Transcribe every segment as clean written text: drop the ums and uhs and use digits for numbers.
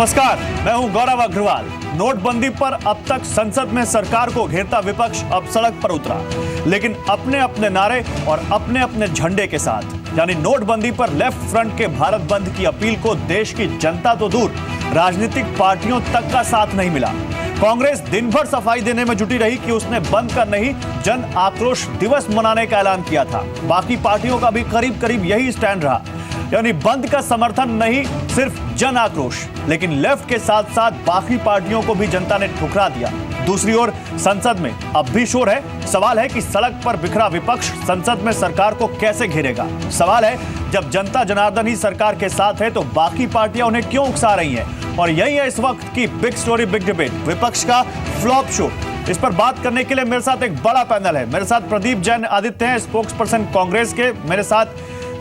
नमस्कार, मैं हूं गौरव अग्रवाल। नोटबंदी पर अब तक संसद में सरकार को घेरता विपक्ष अब सड़क पर उतरा, लेकिन अपने अपने नारे और अपने अपने झंडे के साथ। यानी नोटबंदी पर लेफ्ट फ्रंट के भारत बंद की अपील को देश की जनता तो दूर, राजनीतिक पार्टियों तक का साथ नहीं मिला। कांग्रेस दिन भर सफाई देने में जुटी रही कि उसने बंद का नहीं, जन आक्रोश दिवस मनाने का ऐलान किया था। बाकी पार्टियों का भी करीब करीब यही स्टैंड रहा, यानी बंद का समर्थन नहीं, सिर्फ जन आक्रोश। लेकिन लेफ्ट के साथ साथ बाकी पार्टियों को भी जनता ने ठुकरा दिया। दूसरी ओर संसद में अब भी शोर है। सवाल है कि सड़क पर बिखरा विपक्ष संसद में सरकार को कैसे घेरेगा। सवाल है, जब जनता जनार्दन ही सरकार के साथ है तो बाकी पार्टियां उन्हें क्यों उकसा रही हैं। और यही है इस वक्त की बिग स्टोरी, बिग डिबेट, विपक्ष का फ्लॉप शो। इस पर बात करने के लिए मेरे साथ एक बड़ा पैनल है। मेरे साथ प्रदीप जैन आदित्य हैं, स्पोक्स पर्सन कांग्रेस के। मेरे साथ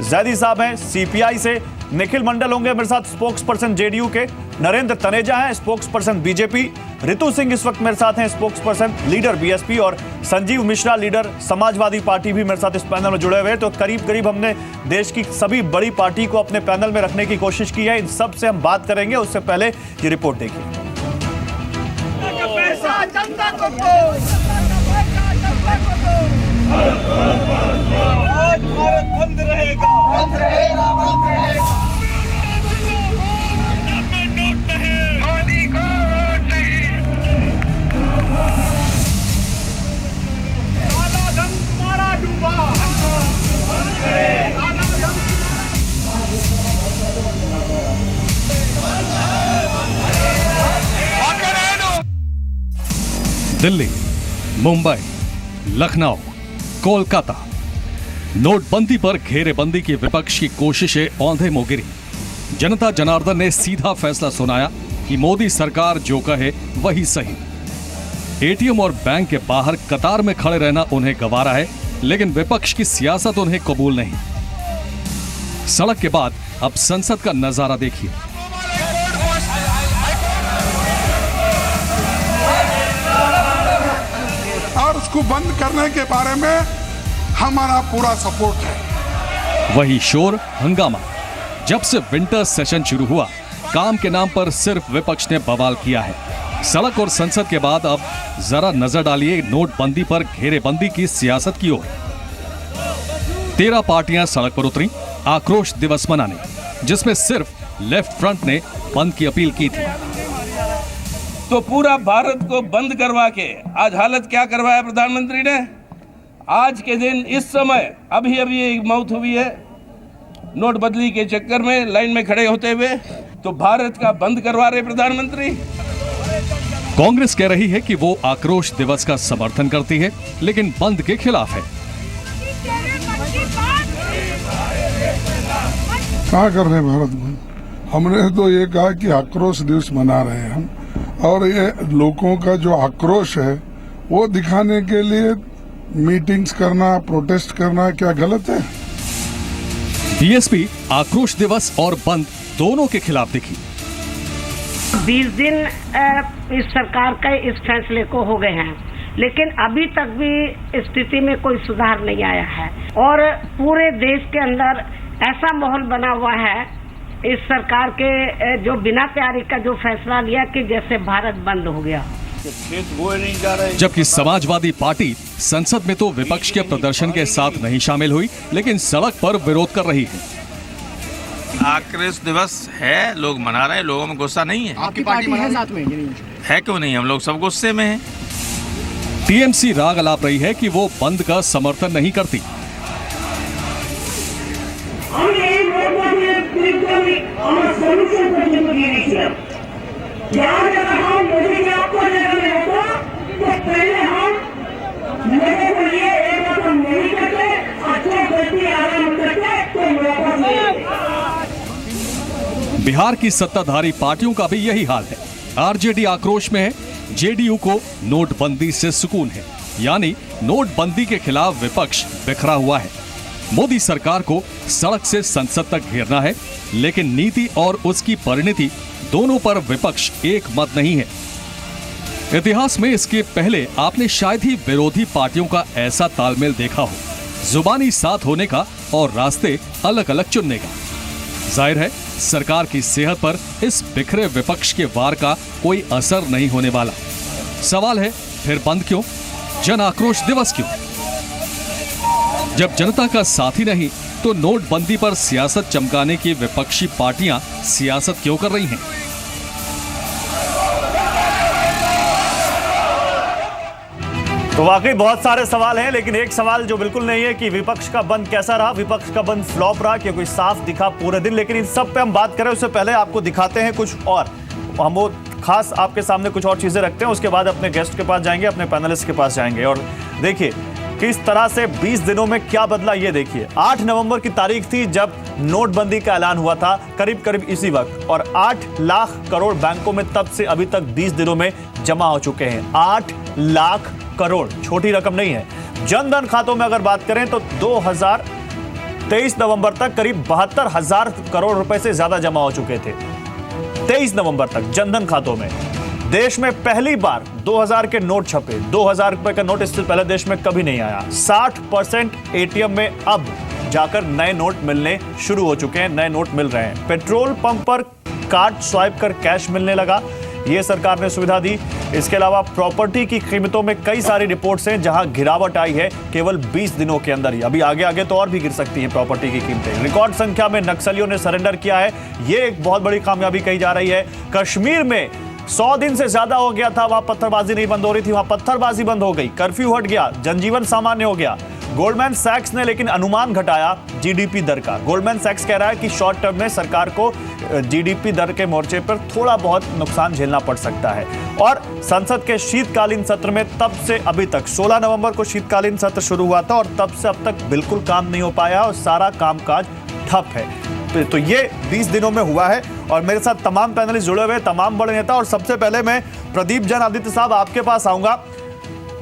जैदी साहब हैं सीपीआई से। निखिल मंडल होंगे मेरे साथ, स्पोक्स पर्सन जेडीयू के। नरेंद्र तनेजा हैं, spokes person BJP. Ritu Singh इस वक्त मेरे साथ हैं, स्पोक्स पर्सन लीडर बीएसपी। और संजीव मिश्रा, लीडर समाजवादी पार्टी, भी मेरे साथ इस पैनल में जुड़े हुए हैं। तो करीब करीब हमने देश की सभी बड़ी पार्टी को अपने पैनल में रखने की कोशिश की है। इन सब से हम बात करेंगे। उससे पहले ये रिपोर्ट देखिए। आज भारत बंद रहेगा, बंद रहेगा, बंद रहेगा। मोदी को वोट नहीं। काला धन तुम्हारा डूबा, दिल्ली, मुंबई, लखनऊ, कोलकाता, नोटबंदी पर घेरेबंदी की विपक्ष की कोशिशें औंधे मुंह गिरी। जनता जनार्दन ने सीधा फैसला सुनाया कि मोदी सरकार जो कहे वही सही। एटीएम और बैंक के बाहर कतार में खड़े रहना उन्हें गवारा है, लेकिन विपक्ष की सियासत उन्हें कबूल नहीं। सड़क के बाद अब संसद का नजारा देखिए। और उसको बंद करने के बारे में हमारा पूरा सपोर्ट है। वही शोर, हंगामा। जब से विंटर सेशन शुरू हुआ, काम के नाम पर सिर्फ विपक्ष ने बवाल किया है। सड़क और संसद के बाद अब जरा नजर डालिए नोटबंदी पर घेरेबंदी की सियासत की ओर। 13 पार्टियां सड़क पर उतरी आक्रोश दिवस मनाने, जिसमें सिर्फ लेफ्ट फ्रंट ने बंद की अपील की थी। तो पूरा भारत को बंद करवा के आज हालत क्या करवाया प्रधानमंत्री ने। आज के दिन इस समय अभी एक मौत हुई है नोटबंदी के चक्कर में लाइन में खड़े होते हुए। तो भारत का बंद करवा रहे प्रधानमंत्री। कांग्रेस कह रही है कि वो आक्रोश दिवस का समर्थन करती है, लेकिन बंद के खिलाफ है। क्या कर रहे हैं भारत में? हमने तो ये कहा कि आक्रोश दिवस मना रहे हैं हम, और ये लोगों का जो आक्रोश है वो दिखाने के लिए मीटिंग्स करना, प्रोटेस्ट करना क्या गलत है? बीएसपी आक्रोश दिवस और बंद दोनों के खिलाफ दिखी। 20 दिन इस सरकार के इस फैसले को हो गए हैं, लेकिन अभी तक भी स्थिति में कोई सुधार नहीं आया है। और पूरे देश के अंदर ऐसा माहौल बना हुआ है इस सरकार के जो बिना तैयारी का जो फैसला लिया कि जैसे भारत बंद हो गया। जबकि समाजवादी पार्टी संसद में तो विपक्ष के प्रदर्शन के साथ नहीं शामिल हुई, लेकिन सड़क पर विरोध कर रही है। आक्रोश दिवस है, लोग मना रहे हैं, लोगों में गुस्सा नहीं है। आपकी पार्टी है साथ में? है क्यों नहीं, हम लोग सब गुस्से में हैं। टीएमसी राग अलाप रही है कि वो बंद का समर्थन नहीं करती। बिहार की सत्ताधारी पार्टियों का भी यही हाल है। आरजेडी आक्रोश में है, जेडीयू को नोटबंदी से सुकून है। यानी नोटबंदी के खिलाफ विपक्ष बिखरा हुआ है। मोदी सरकार को सड़क से संसद तक घेरना है, लेकिन नीति और उसकी परिणति दोनों पर विपक्ष एक मत नहीं है। इतिहास में इसके पहले आपने शायद ही विरोधी पार्टियों का ऐसा तालमेल देखा हो, जुबानी साथ होने का और रास्ते अलग अलग चुनने का। जाहिर है सरकार की सेहत पर इस बिखरे विपक्ष के वार का कोई असर नहीं होने वाला। सवाल है फिर बंद क्यों, जन आक्रोश दिवस क्यों? जब जनता का साथी नहीं तो नोटबंदी पर सियासत चमकाने की विपक्षी पार्टियां सियासत क्यों कर रही हैं? तो वाकई बहुत सारे सवाल हैं, लेकिन एक सवाल जो बिल्कुल नहीं है कि विपक्ष का बंद कैसा रहा, विपक्ष का बंद फ्लॉप रहा कि कोई साफ दिखा पूरे दिन। लेकिन इन सब पे हम बात करें उससे पहले आपको दिखाते हैं कुछ और, हम वो खास आपके सामने कुछ और चीजें रखते हैं, उसके बाद अपने गेस्ट के पास जाएंगे, अपने पैनलिस्ट के पास जाएंगे और देखिए किस तरह से 20 दिनों में क्या बदला। ये देखिए 8 नवंबर की तारीख थी जब नोटबंदी का ऐलान हुआ था, करीब करीब इसी वक्त, और 8 लाख करोड़ बैंकों में तब से अभी तक 20 दिनों में जमा हो चुके हैं। 8 लाख करोड़ छोटी रकम नहीं है। जनधन खातों में अगर बात करें तो 2023 नवंबर तक करीब 72,000 करोड़ रुपए से ज्यादा जमा हो चुके थे। 23 नवंबर तक जनधन खातों में देश में पहली बार 2000 के नोट छपे। 2000 रुपए का नोट इससे पहले देश में कभी नहीं आया। 60% एटीएम में अब जाकर नए नोट मिलने शुरू हो चुके हैं, नए नोट मिल रहे हैं। पेट्रोल पंप पर कार्ड स्वाइप कर कैश मिलने लगा, ये सरकार ने सुविधा दी। इसके अलावा प्रॉपर्टी की कीमतों में कई सारी रिपोर्ट्स हैं जहां गिरावट आई है केवल 20 दिनों के अंदर ही। अभी आगे आगे तो और भी गिर सकती हैं प्रॉपर्टी की कीमतें। रिकॉर्ड संख्या में नक्सलियों ने सरेंडर किया है, ये एक बहुत बड़ी कामयाबी कही जा रही है। कश्मीर में 100 दिन से ज्यादा हो गया था, वहां पत्थरबाजी नहीं बंद हो रही थी, वहां पत्थरबाजी बंद हो गई, कर्फ्यू हट गया, जनजीवन सामान्य हो गया। गोल्डमैन सैक्स ने लेकिन अनुमान घटाया जीडीपी दर का। गोल्डमैन सैक्स कह रहा है कि शॉर्ट टर्म में सरकार को जीडीपी दर के मोर्चे पर थोड़ा बहुत नुकसान झेलना पड़ सकता है। और संसद के शीतकालीन सत्र में तब से अभी तक 16 नवंबर को शीतकालीन सत्र शुरू हुआ था और तब से अब तक बिल्कुल काम नहीं हो पाया और सारा कामकाज ठप है। तो ये 20 दिनों में हुआ है और मेरे साथ तमाम पैनलिस्ट जुड़े हुए, तमाम बड़े नेता। और सबसे पहले मैं प्रदीप जैन आदित्य साहब आपके पास आऊंगा।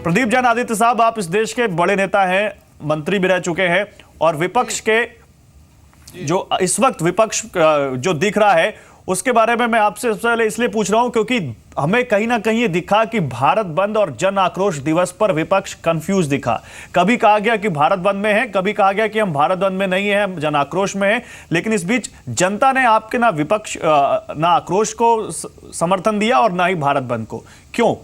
प्रदीप जैन आदित्य साहब, आप इस देश के बड़े नेता हैं, मंत्री भी रह चुके हैं और विपक्ष के जो इस वक्त विपक्ष जो दिख रहा है उसके बारे में मैं आपसे सबसे पहले इसलिए पूछ रहा हूं क्योंकि हमें कहीं ना कहीं ये दिखा कि भारत बंद और जन आक्रोश दिवस पर विपक्ष कंफ्यूज दिखा। कभी कहा गया कि भारत बंद में है, कभी कहा गया कि हम भारत बंद में नहीं है, हम जन आक्रोश में है। लेकिन इस बीच जनता ने आपके ना विपक्ष ना आक्रोश को समर्थन दिया और ना ही भारत बंद को। क्यों?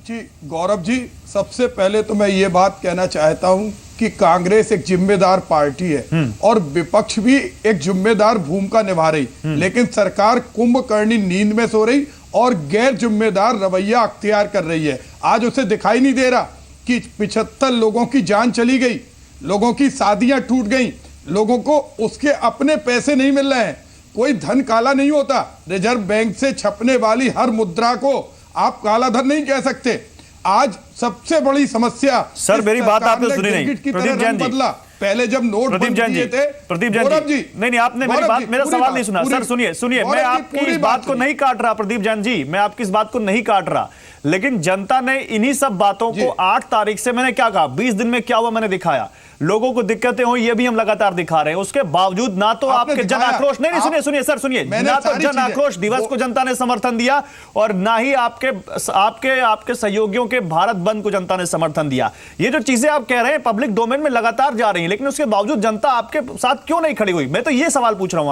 जी गौरव जी, सबसे पहले तो मैं ये बात कहना चाहता हूं कि कांग्रेस एक जिम्मेदार पार्टी है और विपक्ष भी एक जिम्मेदार भूमिका निभा रही, लेकिन सरकार कुंभकर्णी नींद में सो रही और गैर जिम्मेदार रवैया अख्तियार कर रही है। आज उसे दिखाई नहीं दे रहा कि 75 लोगों की जान चली गई, लोगों की शादियां टूट गई, लोगों को उसके अपने पैसे नहीं मिल रहे हैं। कोई धन काला नहीं होता। रिजर्व बैंक से छपने वाली हर मुद्रा को आप काला धन नहीं कह सकते। आज सबसे बड़ी समस्या, सर मेरी बात आपने सुनी नहीं। प्रदीप जैन जी, बदला पहले जब नोट प्रदीप जैन जी, प्रदीप जैन जी, नहीं आपने मेरी बात, मेरा सवाल नहीं सुना। सर सुनिए, मैं आपकी इस बात को नहीं काट रहा प्रदीप जैन जी, मैं आपकी इस बात को नहीं काट रहा, लेकिन जनता ने इन्हीं सब बातों को 8 तारीख से, मैंने क्या कहा, 20 दिन में क्या हुआ मैंने दिखाया। लोगों को दिक्कतें हो ये भी हम लगातार दिखा रहे हैं, उसके बावजूद ना तो आपके जन आक्रोश, नहीं सुनिए सर सुनिए, ना तो जन आक्रोश दिवस को जनता ने समर्थन दिया और ना ही आपके सहयोगियों के भारत बंद को जनता ने समर्थन दिया। ये जो चीजें आप कह रहे हैं पब्लिक डोमेन में लगातार जा रही हैं, लेकिन उसके बावजूद जनता आपके साथ क्यों नहीं खड़ी हुई? मैं तो ये सवाल पूछ रहा हूं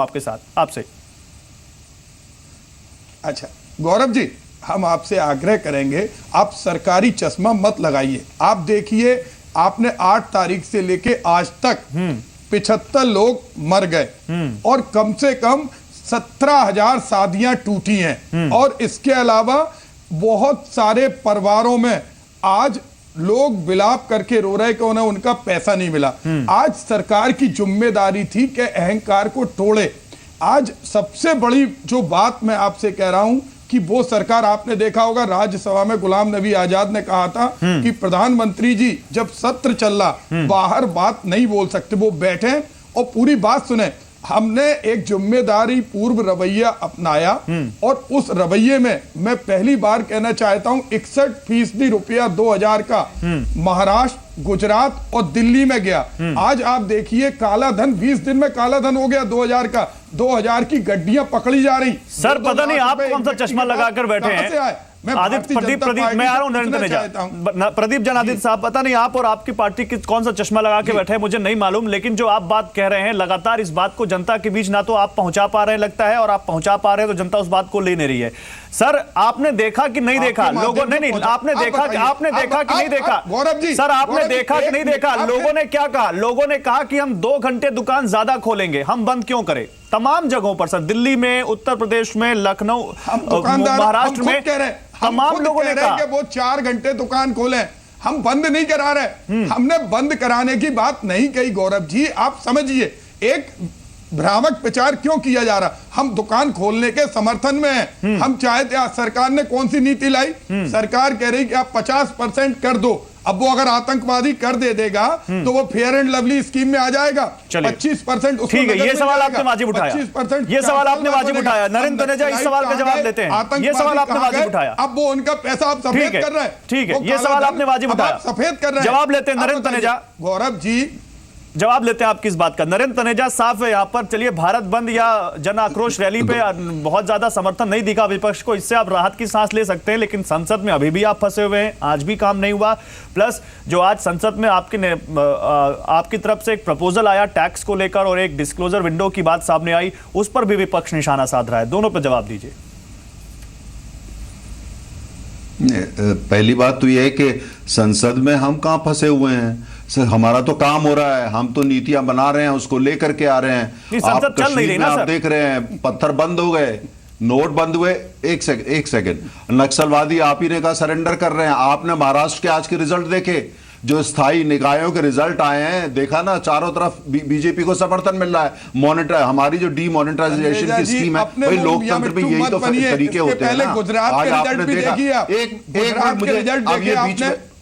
आपसे। अच्छा गौरव जी, हम आपसे आग्रह करेंगे, आप सरकारी चश्मा मत लगाइए। आप देखिए, आपने 8 तारीख से लेके आज तक 75 लोग मर गए और कम से कम 17,000 शादियां टूटी हैं और इसके अलावा बहुत सारे परिवारों में आज लोग विलाप करके रो रहे कि उन्हें उनका पैसा नहीं मिला। आज सरकार की जिम्मेदारी थी कि अहंकार को तोड़े। आज सबसे बड़ी जो बात मैं आपसे कह रहा हूं कि वो सरकार, आपने देखा होगा राज्यसभा में गुलाम नबी आजाद ने कहा था कि प्रधानमंत्री जी जब सत्र चल रहा बाहर बात नहीं बोल सकते, वो बैठे और पूरी बात सुने। हमने एक जिम्मेदारी पूर्व रवैया अपनाया और उस रवैये में मैं पहली बार कहना चाहता हूं 61% रुपया 2000 का महाराष्ट्र, गुजरात और दिल्ली में गया। आज आप देखिए काला धन 20 दिन में काला धन हो गया 2000 का। 2000 की गड्डियां पकड़ी जा रही। सर पता नहीं आप कौन सा चश्मा लगाकर बैठे हैं, मैं आदित्य प्रदीप मैं आ रहा हूं नरेंद्र तनेजा। प्रदीप जनादित्य साहब, पता नहीं आप और आपकी पार्टी की कौन सा चश्मा लगा के बैठे हैं मुझे नहीं मालूम, लेकिन जो आप बात कह रहे हैं लगातार इस बात को जनता के बीच ना तो आप पहुंचा पा रहे हैं लगता है, और आप पहुंचा पा रहे हैं तो जनता उस बात को ले नहीं रही है। सर आपने देखा कि नहीं देखा लोगों ने, नहीं आपने देखा कि नहीं देखा गौरव जी, सर आपने देखा कि नहीं देखा, लोगों ने क्या कहा? लोगों ने कहा कि हम 2 घंटे दुकान ज्यादा खोलेंगे, हम बंद क्यों करें? तमाम जगहों पर सर, दिल्ली में, उत्तर प्रदेश में, लखनऊ, महाराष्ट्र में तमाम लोगों ने कहा कि वो 4 घंटे दुकान खोलें, हम बंद नहीं करा रहे। हमने बंद कराने की बात नहीं कही गौरव जी, आप समझिए एक भ्रामक प्रचार क्यों किया जा रहा। हम दुकान खोलने के समर्थन में हैं। हम चाहते हैं, सरकार ने कौन सी नीति लाई? सरकार कह रही कि आप 50% कर दो। अब वो अगर आतंकवादी कर दे देगा तो वो फेयर एंड लवली स्कीम में आ जाएगा। 25% ठीक है, ये सवाल आपने वाजिब उठाया, 25% ये सवाल आपने वाजिब उठाया। नरेंद्र तनेजा इस सवाल का जवाब देते हैं, ये सवाल आपने वाजिब उठाया। अब वो उनका पैसा आप सफेद कर रहे हैं। ठीक है, ये सवाल आपने वाजिब उठाया, सफेद कर रहे हैं। जवाब लेते हैं नरेंद्र तनेजा। गौरव जी जवाब लेते हैं आप किस बात का? नरेंद्र तनेजा साफ है यहां पर। चलिए, भारत बंद या जन आक्रोश रैली पे बहुत ज्यादा समर्थन नहीं दिखा विपक्ष को, इससे आप राहत की सांस ले सकते हैं, लेकिन संसद में अभी भी आप फंसे हुए हैं, आज भी काम नहीं हुआ। प्लस जो आज संसद में आपकी तरफ से एक प्रपोजल आया टैक्स को लेकर और एक डिस्क्लोजर विंडो की बात सामने आई, उस पर भी विपक्ष निशाना साध रहा है। दोनों पर जवाब दीजिए। पहली बात तो यह है कि संसद में हम कहां फंसे हुए हैं सर, हमारा तो काम हो रहा है, हम तो नीतियां बना रहे हैं, उसको लेकर के आ रहे हैं। आप कश्मीर में आप देख रहे हैं पत्थर बंद हो गए, नोट बंद हुए। एक सेकंड, नक्सलवादी आप ही ने कहा सरेंडर कर रहे हैं। आपने महाराष्ट्र के आज के रिजल्ट देखे, जो स्थायी निकायों के रिजल्ट आए हैं, देखा ना, चारों तरफ बीजेपी को समर्थन मिल रहा है। मॉनिटर हमारी जो डीमोनेटाइजेशन की स्कीम है, भाई लोकतंत्र में यही तो तरीके होते हैं ना। आज आपने देखा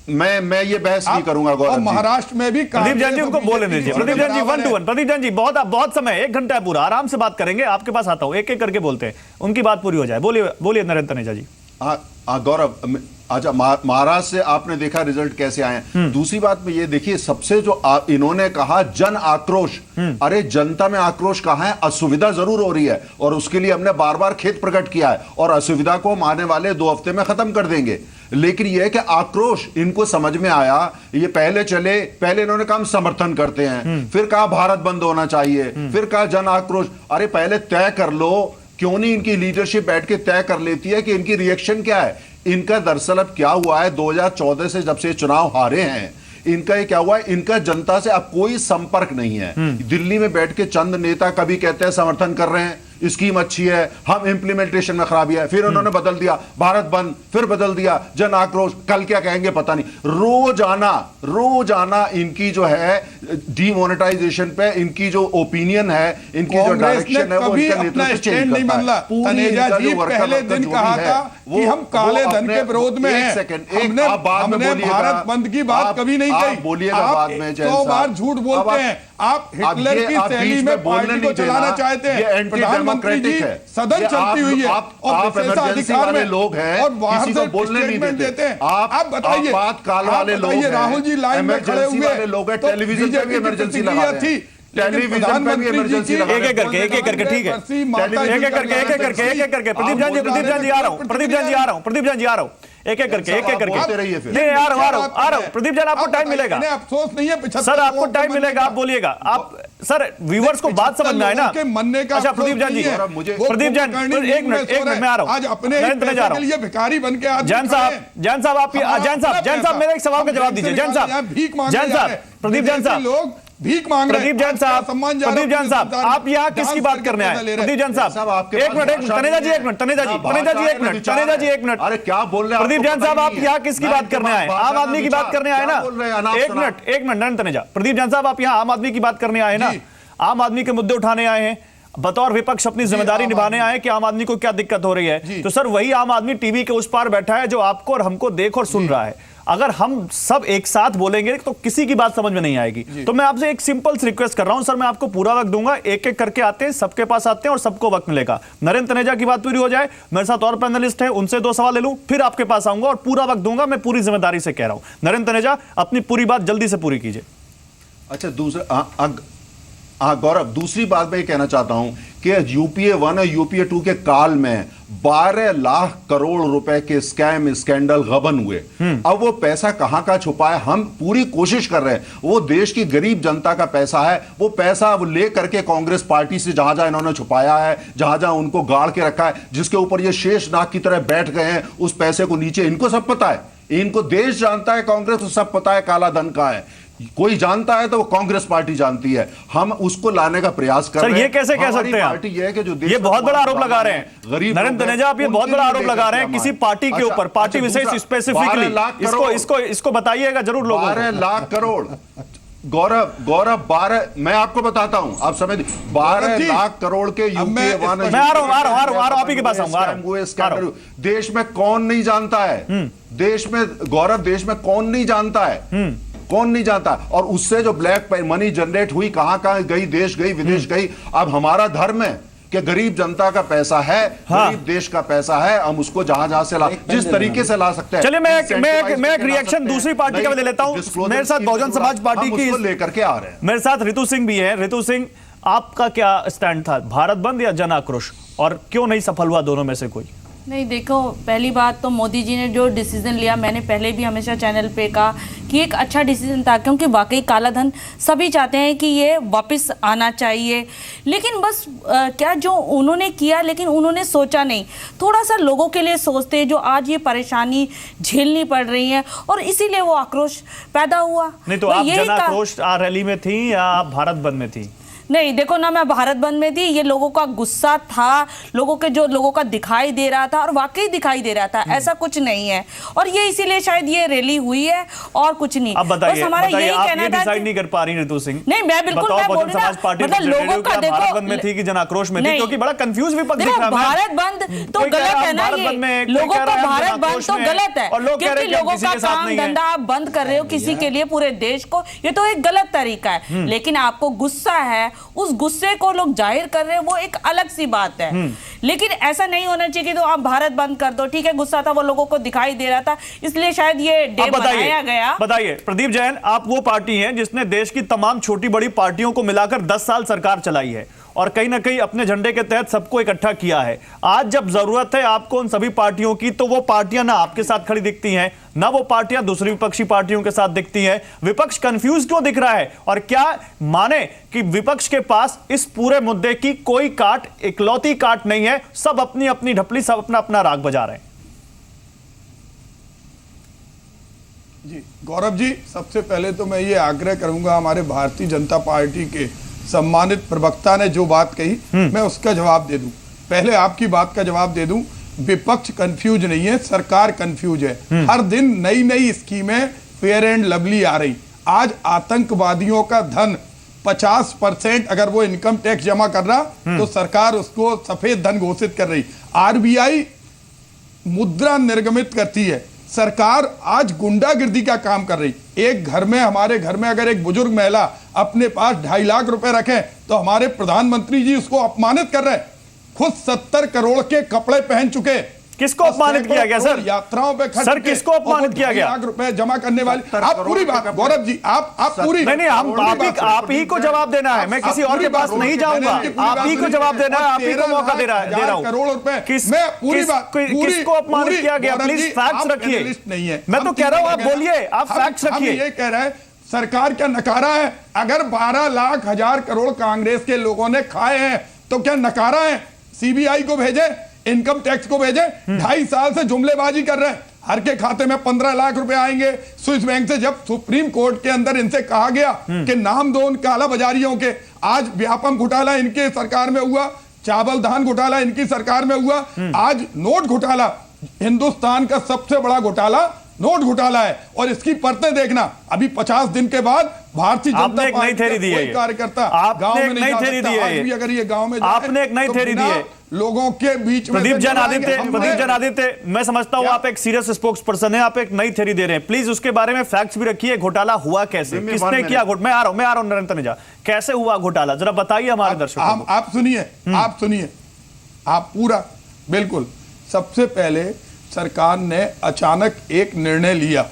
मैं ये बहस नहीं करूंगा गौरव, महाराष्ट्र में भी प्रदीप जैन जी उनको बोलने दीजिए। प्रदीप जैन जी 1 to 1। प्रदीप जैन जी बहुत समय, 1 घंटा है पूरा, आराम से बात करेंगे, आपके पास आता हूं, एक एक करके बोलते हैं, उनकी बात पूरी हो जाए। बोलिए नरेंद्र तनेजा जी। गौरव, अच्छा महाराष्ट्र से आपने देखा रिजल्ट कैसे आए हैं। दूसरी बात में ये देखिए, सबसे जो इन्होंने कहा जन आक्रोश, अरे जनता में आक्रोश कहां है? असुविधा जरूर हो रही है और उसके लिए हमने बार बार खेद प्रकट किया है और असुविधा को हम आने वाले 2 हफ्ते में खत्म कर देंगे। लेकिन यह है कि आक्रोश इनको समझ में आया, ये पहले इन्होंने कहा हम समर्थन करते हैं, फिर कहा भारत बंद होना चाहिए, फिर कहा जन आक्रोश। अरे पहले तय कर लो, क्यों नहीं इनकी लीडरशिप बैठ के तय कर लेती है कि इनकी रिएक्शन क्या है। इनका दरअसल अब क्या हुआ है, 2014 से जब से चुनाव हारे हैं, इनका ये क्या हुआ है, इनका जनता से अब कोई संपर्क नहीं है। दिल्ली में बैठ के चंद नेता कभी कहते हैं समर्थन कर रहे हैं, स्कीम अच्छी है, हम इंप्लीमेंटेशन में खराबी है, फिर उन्होंने बदल दिया भारत बंद, फिर बदल दिया जन आक्रोश, कल क्या कहेंगे पता नहीं। रोजाना इनकी जो है डीमोनेटाइजेशन पे इनकी जो ओपिनियन है, इनकी जो डायरेक्शन है, वो इनका नेतृत्व चेंज करता है। तनेजा जी पहले दिन कहा था कि हम काले धन के विरोध में हैं। हमने भारत बंद की बात कभी नहीं कही। बोलिएगा बाद में, 100 बार झूठ बोलते हैं आप। हिटलर की शैली में पार्टी को चलाना चाहते हैं। प्रधानमंत्री जी सदन चलती हुई है और विशेषाधिकार में लोग हैं, और बाहर से बोलने नहीं देते हैं। आप बताइए, काल वाले लोग हैं, राहुल जी लाइन में खड़े हुए लोग हैं, टेलीविजन पे भी इमरजेंसी लगा रहे हैं, टेलीविजन पे भी इमरजेंसी लगा रहे हैं। एक एक करके ठीक है, एक एक करके प्रदीप जैन जी आ रहा हूं, प्रदीप जैन जी आ रहा हूं, एक एक करके नहीं आ रहा हूं। प्रदीप जैन आपको टाइम मिलेगा, अफसोस नहीं है सर, आपको टाइम मिलेगा, आप बोलिएगा। आप सर व्यूवर्स को बात समझ में आए ना। अच्छा प्रदीप जैन जी, प्रदीप जैन एक मिनट मैं आ रहा हूं। आज अपने जा रहा हूं, भिखारी बन के जैन साहब मेरे एक सवाल का जवाब दीजिए। जैन साहब प्रदीप जैन साहब लोग भीख मांग रहे हैं। प्रदीप जैन साहब आप यहाँ किसकी बात करने आए? प्रदीप जैन साहब एक मिनट, तनेजा जी एक मिनट, अरे क्या बोल रहे हैं प्रदीप जैन साहब, आप यहाँ किसकी बात करने आए? आम आदमी की बात करने आए ना? एक मिनट नरेंद्र तनेजा, प्रदीप जैन साहब आप यहाँ आम आदमी की बात करने आए ना? आम आदमी के मुद्दे उठाने आए हैं, बतौर विपक्ष अपनी जिम्मेदारी निभाने आए कि आम आदमी को क्या दिक्कत हो रही है। तो सर वही आम आदमी टीवी के उस पार बैठा है जो आपको और हमको देख और सुन रहा है। अगर हम सब एक साथ बोलेंगे तो किसी की बात समझ में नहीं आएगी। तो मैं आपसे एक सिंपल सी रिक्वेस्ट कर रहा हूं सर, मैं आपको पूरा वक्त दूंगा, एक एक करके आते हैं, सबके पास आते हैं और सबको वक्त मिलेगा। नरेंद्र तनेजा की बात पूरी हो जाए, मेरे साथ और पैनलिस्ट हैं, उनसे 2 सवाल ले लूं, फिर आपके पास आऊंगा और पूरा वक्त दूंगा। मैं पूरी जिम्मेदारी से कह रहा हूं। नरेंद्र तनेजा अपनी पूरी बात जल्दी से पूरी कीजिए। अच्छा, दूसरा गौरव, दूसरी बात मैं कहना चाहता हूं कि यूपीए 1 और यूपीए 2 के काल में 12 लाख करोड़ रुपए के स्कैम स्कैंडल गबन हुए। अब वो पैसा कहां का छुपा है, हम पूरी कोशिश कर रहे हैं। वो देश की गरीब जनता का पैसा है, वो पैसा वो ले करके कांग्रेस पार्टी से जहां जहां इन्होंने छुपाया है, जहां जहां उनको गाड़ के रखा है, जिसके ऊपर ये शेषनाग की तरह बैठ गए हैं, उस पैसे को नीचे इनको सब पता है, इनको देश जानता है, कांग्रेस को सब पता है काला धन का है। कोई जानता है तो वो कांग्रेस पार्टी जानती है। हम उसको लाने का प्रयास कर रहे हैं। ये कैसे कह सकते हैं आप? पार्टी ये है कि जो देश ये बहुत बड़ा आरोप लगा रहे हैं गरीब नरेंद्र तनेजा, आप ये बहुत बड़ा आरोप लगा रहे हैं किसी पार्टी के ऊपर, पार्टी विशेष स्पेसिफिकली। इसको बताइएगा जरूर लोगों को। 12 लाख करोड़ गौरव 12 मैं आपको बताता हूं, आप समझ 12 लाख करोड़ के मैं आ रहा हूं आप ही के पास आऊंगा। देश में कौन नहीं जानता है, देश में गौरव देश में कौन नहीं जानता है, कौन नहीं जानता। और उससे जो ब्लैक मनी जनरेट हुई, कहां कहां गई, देश गई, विदेश गई। अब हमारा धर्म है कि गरीब जनता का पैसा है, गरीब देश का पैसा है, हम उसको जहां जहां से ला, जिस तरीके से ला सकते हैं। चलिए मैं एक रिएक्शन दूसरी पार्टी का ले लेता हूं। मेरे साथ बहुजन समाज पार्टी की लेकर के आ रहे हैं। मेरे साथ रितु सिंह भी है। रितु सिंह, आपका क्या स्टैंड था, भारत बंद या जन आक्रोश, और क्यों नहीं सफल हुआ दोनों में से कोई? नहीं, देखो, पहली बात तो मोदी जी ने जो डिसीजन लिया, मैंने पहले भी हमेशा चैनल पे कहा कि एक अच्छा डिसीजन था, क्योंकि वाकई काला धन सभी चाहते हैं कि ये वापस आना चाहिए। लेकिन बस क्या जो उन्होंने किया, लेकिन उन्होंने सोचा नहीं, थोड़ा सा लोगों के लिए सोचते, जो आज ये परेशानी झेलनी पड़ रही है, और इसीलिए वो आक्रोश पैदा हुआ। नहीं तो आप जन आक्रोश रैली में थी या आप भारत बंद में थी? नहीं, देखो ना, मैं भारत बंद में थी। ये लोगों का गुस्सा था, लोगों का दिखाई दे रहा था, और वाकई दिखाई दे रहा था, ऐसा कुछ नहीं है। और ये इसीलिए शायद ये रैली हुई है, और कुछ नहीं। अब बताइए, हमारा यही कहना था। डिसाइड नहीं कर पा रही रितु सिंह। नहीं, मैं बिल्कुल मैं बोल रही हूं, मतलब लोगों का देखो, भारत बंद में थी कि जन आक्रोश में थी, क्योंकि बड़ा कंफ्यूज विपक्ष दिख रहा है। भारत बंद तो गलत है ना, ये लोगों का भारत बंद तो गलत है, क्योंकि लोगों का काम धंधा आप बंद कर रहे हो किसी के लिए, पूरे देश को, ये तो एक गलत तरीका है। लेकिन आपको गुस्सा है, उस गुस्से को लोग जाहिर कर रहे हैं, वो एक अलग सी बात है। लेकिन ऐसा नहीं होना चाहिए कि तो आप भारत बंद कर दो। ठीक है, गुस्सा था, वो लोगों को दिखाई दे रहा था, इसलिए शायद ये डे बनाया गया। बताइए प्रदीप जैन, आप वो पार्टी हैं जिसने देश की तमाम छोटी बड़ी पार्टियों को मिलाकर 10 साल सरकार चलाई है, और कहीं ना कहीं अपने झंडे के तहत सबको इकट्ठा किया है। आज जब जरूरत है आपको उन सभी पार्टियों की, तो वो पार्टियां ना आपके साथ खड़ी दिखती हैं, ना वो पार्टियां दूसरी विपक्षी पार्टियों के साथ दिखती हैं। विपक्ष कंफ्यूज क्यों दिख रहा है? और क्या माने कि विपक्ष के पास इस पूरे मुद्दे की कोई काट, इकलौती काट नहीं है, सब अपनी अपनी ढपली, सब अपना अपना राग बजा रहे हैं? जी गौरव जी, सबसे पहले तो मैं ये आग्रह करूंगा, हमारे भारतीय जनता पार्टी के सम्मानित प्रवक्ता ने जो बात कही, मैं उसका जवाब दे दूं। पहले आपकी बात का जवाब दे दूं। विपक्ष कंफ्यूज नहीं है, सरकार कंफ्यूज है। हर दिन नई नई स्कीमें फेयर एंड लवली आ रही। आज आतंकवादियों का धन 50% अगर वो इनकम टैक्स जमा कर रहा, तो सरकार उसको सफेद धन घोषित कर रही। RBI मुद्रा निर्गमित करती है। सरकार आज गुंडागिर्दी का काम कर रही। एक घर में, हमारे घर में अगर एक बुजुर्ग महिला अपने पास 2.5 लाख रुपए रखे, तो हमारे प्रधानमंत्री जी उसको अपमानित कर रहे हैं। खुद 70 करोड़ के कपड़े पहन चुके। किसको अपमानित किया गया सर? यात्राओं पे खर्च, सर किसको अपमानित किया गया? 2.5 लाख रुपए जमा करने वाले। आप पूरी बात गौरव जी, आप पूरी नहीं, आप ही को जवाब देना है, मैं किसी और के पास नहीं जाऊंगा। आप ही को जवाब देना है, आप ही को मौका दे रहा हूं। करोड़ रुपए किसको अपमानित किया गया? प्लीज फैक्ट्स रखिए। नहीं है, मैं तो कह रहा हूं, आप बोलिए, आप फैक्ट्स रखिए। ये कह रहे हैं सरकार क्या नकारा है? अगर 12 लाख हजार करोड़ कांग्रेस के लोगों ने खाए हैं, तो क्या नकारा है? CBI को भेजे, इनकम टैक्स को भेजे। 2.5 साल से जुमलेबाजी कर रहे हैं। हर के खाते में 15 लाख रुपए आएंगे स्विस बैंक से। जब सुप्रीम कोर्ट के अंदर इनसे कहा गया कि नाम दो उन काला बाजारियों के, आज व्यापम घोटाला इनके सरकार में हुआ, चावल धान घोटाला इनकी सरकार में हुआ, आज नोट घोटाला, हिंदुस्तान का सबसे बड़ा घोटाला नोट घोटाला है। और इसकी परतें देखना, अभी 50 दिन के बाद भारतीय जनता पार्टी का कोई कार्यकर्ता गांव में नहीं जा सकता। अगर ये गांव में आपने एक नई थ्योरी दी है लोगों के बीच में। प्रदीप जैन आदित्य, मैं समझता हूं आप एक सीरियस स्पोक्स पर्सन है, आप एक नई थ्योरी दे रहे हैं, प्लीज उसके बारे में फैक्ट्स भी रखिए। घोटाला हुआ कैसे, किसने किया? मैं आ रहा हूं नरेंद्र तनेजा, कैसे हुआ घोटाला, जरा बताइए हमारे दर्शकों को। आप सुनिए, आप पूरा बिल्कुल। सबसे पहले सरकार ने अचानक एक निर्णय लिया,